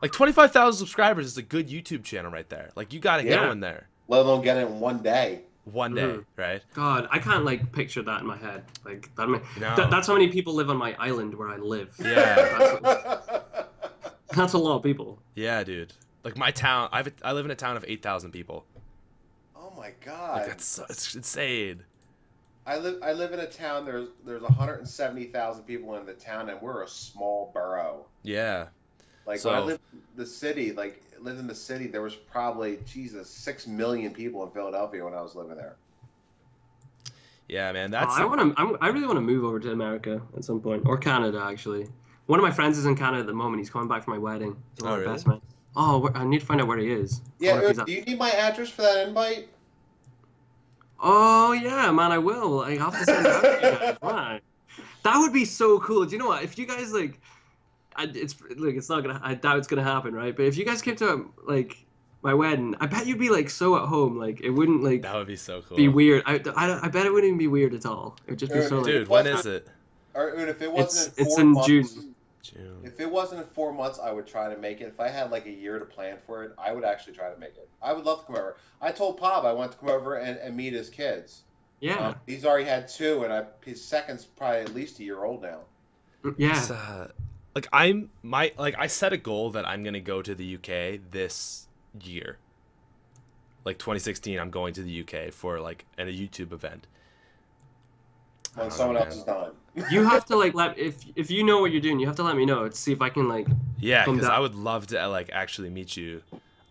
Like 25,000 subscribers is a good YouTube channel right there. Like you got to go in there.
Let alone get it in one day.
One day, right?
God, I can't like picture that in my head. Like that.
No.
That's how many people live on my island where I live.
Yeah.
That's a lot of people.
Yeah, dude. Like my town, I live in a town of 8,000 people.
Oh my god.
Like it's insane.
I live in a town. There's 170,000 people in the town, and we're a small borough.
Yeah.
Like when I lived in the city, there was probably 6 million people in Philadelphia when I was living there.
Yeah, man. That's.
I really want to move over to America at some point, or Canada actually. One of my friends is in Canada at the moment. He's coming back for my wedding. He's one of my best man. Oh, I need to find out where he is.
Yeah, do you need my address for that invite?
Oh yeah, man, I will. I have to send it out to you guys. Why? That would be so cool. Do you know what? If you guys like, it's not gonna. I doubt it's gonna happen, right? But if you guys came to like my wedding, I bet you'd be like so at home. Like it wouldn't like.
That would be so cool.
Be weird. I bet it wouldn't even be weird at all. It would just be so.
Dude, when is it?
Or if it wasn't
it's in
June.
June.
If it wasn't in 4 months, I would try to make it. If I had like a year to plan for it, I would actually try to make it. I would love to come over. I told Pop I want to come over and meet his kids.
Yeah.
He's already had 2, and his second's probably at least a year old now.
Yeah.
I set a goal that I'm gonna go to the UK this year. Like 2016, I'm going to the UK for like a YouTube event.
When someone else is done.
You have to like if you know what you're doing, you have to let me know to see if I can like.
Yeah, because I would love to like actually meet you.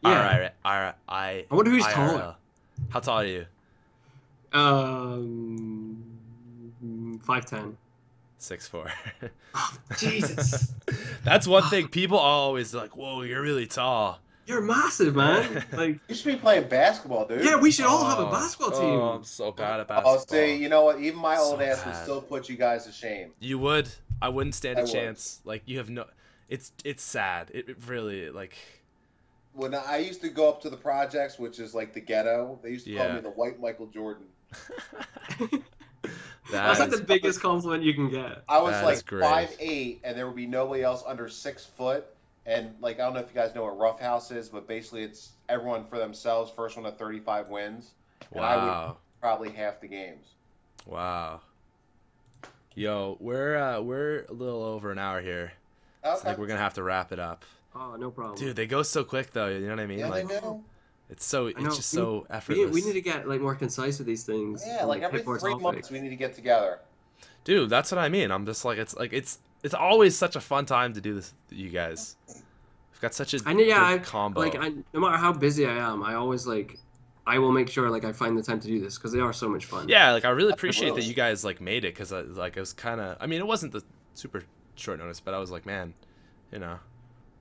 Yeah.
I
wonder who's taller.
How tall are you?
5'10".
6'4".
Oh, Jesus.
That's one thing. People always like, "Whoa, you're really tall."
You're massive, man. Like
you should be playing basketball, dude.
Yeah, we should all have a basketball team.
Oh, I'm so bad at basketball.
Oh, see, you know what? Even my old ass would still put you guys to shame.
You would. I wouldn't stand a chance. Like you have no. It's sad. It really like.
When I used to go up to the projects, which is like the ghetto, they used to call me the white Michael Jordan.
That's like the biggest compliment you can get.
I was like 5'8", and there would be nobody else under 6 foot. And like I don't know if you guys know what Rough House is, but basically it's everyone for themselves. First one to 35 wins. And I would probably half the games.
Wow. Yo, we're a little over an hour here.
Okay.
It's like we're gonna have to wrap it up.
Oh, no problem.
Dude, they go so quick though. You know what I mean?
Yeah,
like
they do.
it's just so
we
effortless.
need to get like more concise with these things.
Yeah,
and,
like every
hit more
3
topics.
months we need to get together.
Dude, that's what I mean. I'm just like it's always such a fun time to do this with you guys. We've got such a good combo.
No matter how busy I am, I always I will make sure I find the time to do this because they are so much fun.
Yeah, like I really appreciate that you guys made it because it was kind of, I mean, it wasn't the super short notice, but I was like, man, you know,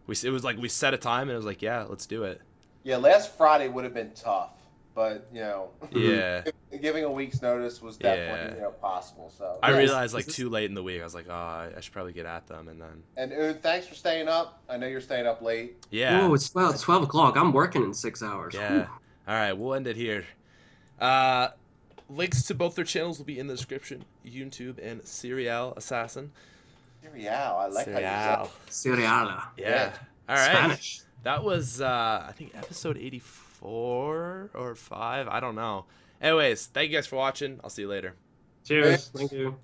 it was like we set a time and it was like, yeah, let's do it.
Yeah, last Friday would have been tough, but you know,
yeah,
giving a week's notice was definitely possible. So
I realized too late in the week, I was like, oh, I should probably get at them, and then.
And Uoon, thanks for staying up. I know you're staying up late.
Yeah.
Oh, it's 12 o'clock. I'm working in 6 hours.
Yeah.
Whew.
All right, we'll end it here. Links to both their channels will be in the description. YouTube and Seriiaal Assassin.
Seriiaal, I like
Seriiaal.
how you
Seriiaal.
Yeah. All right.
Spanish.
That was I think episode 84 or 5. I don't know. Anyways, thank you guys for watching. I'll see you later.
Cheers. Thank you.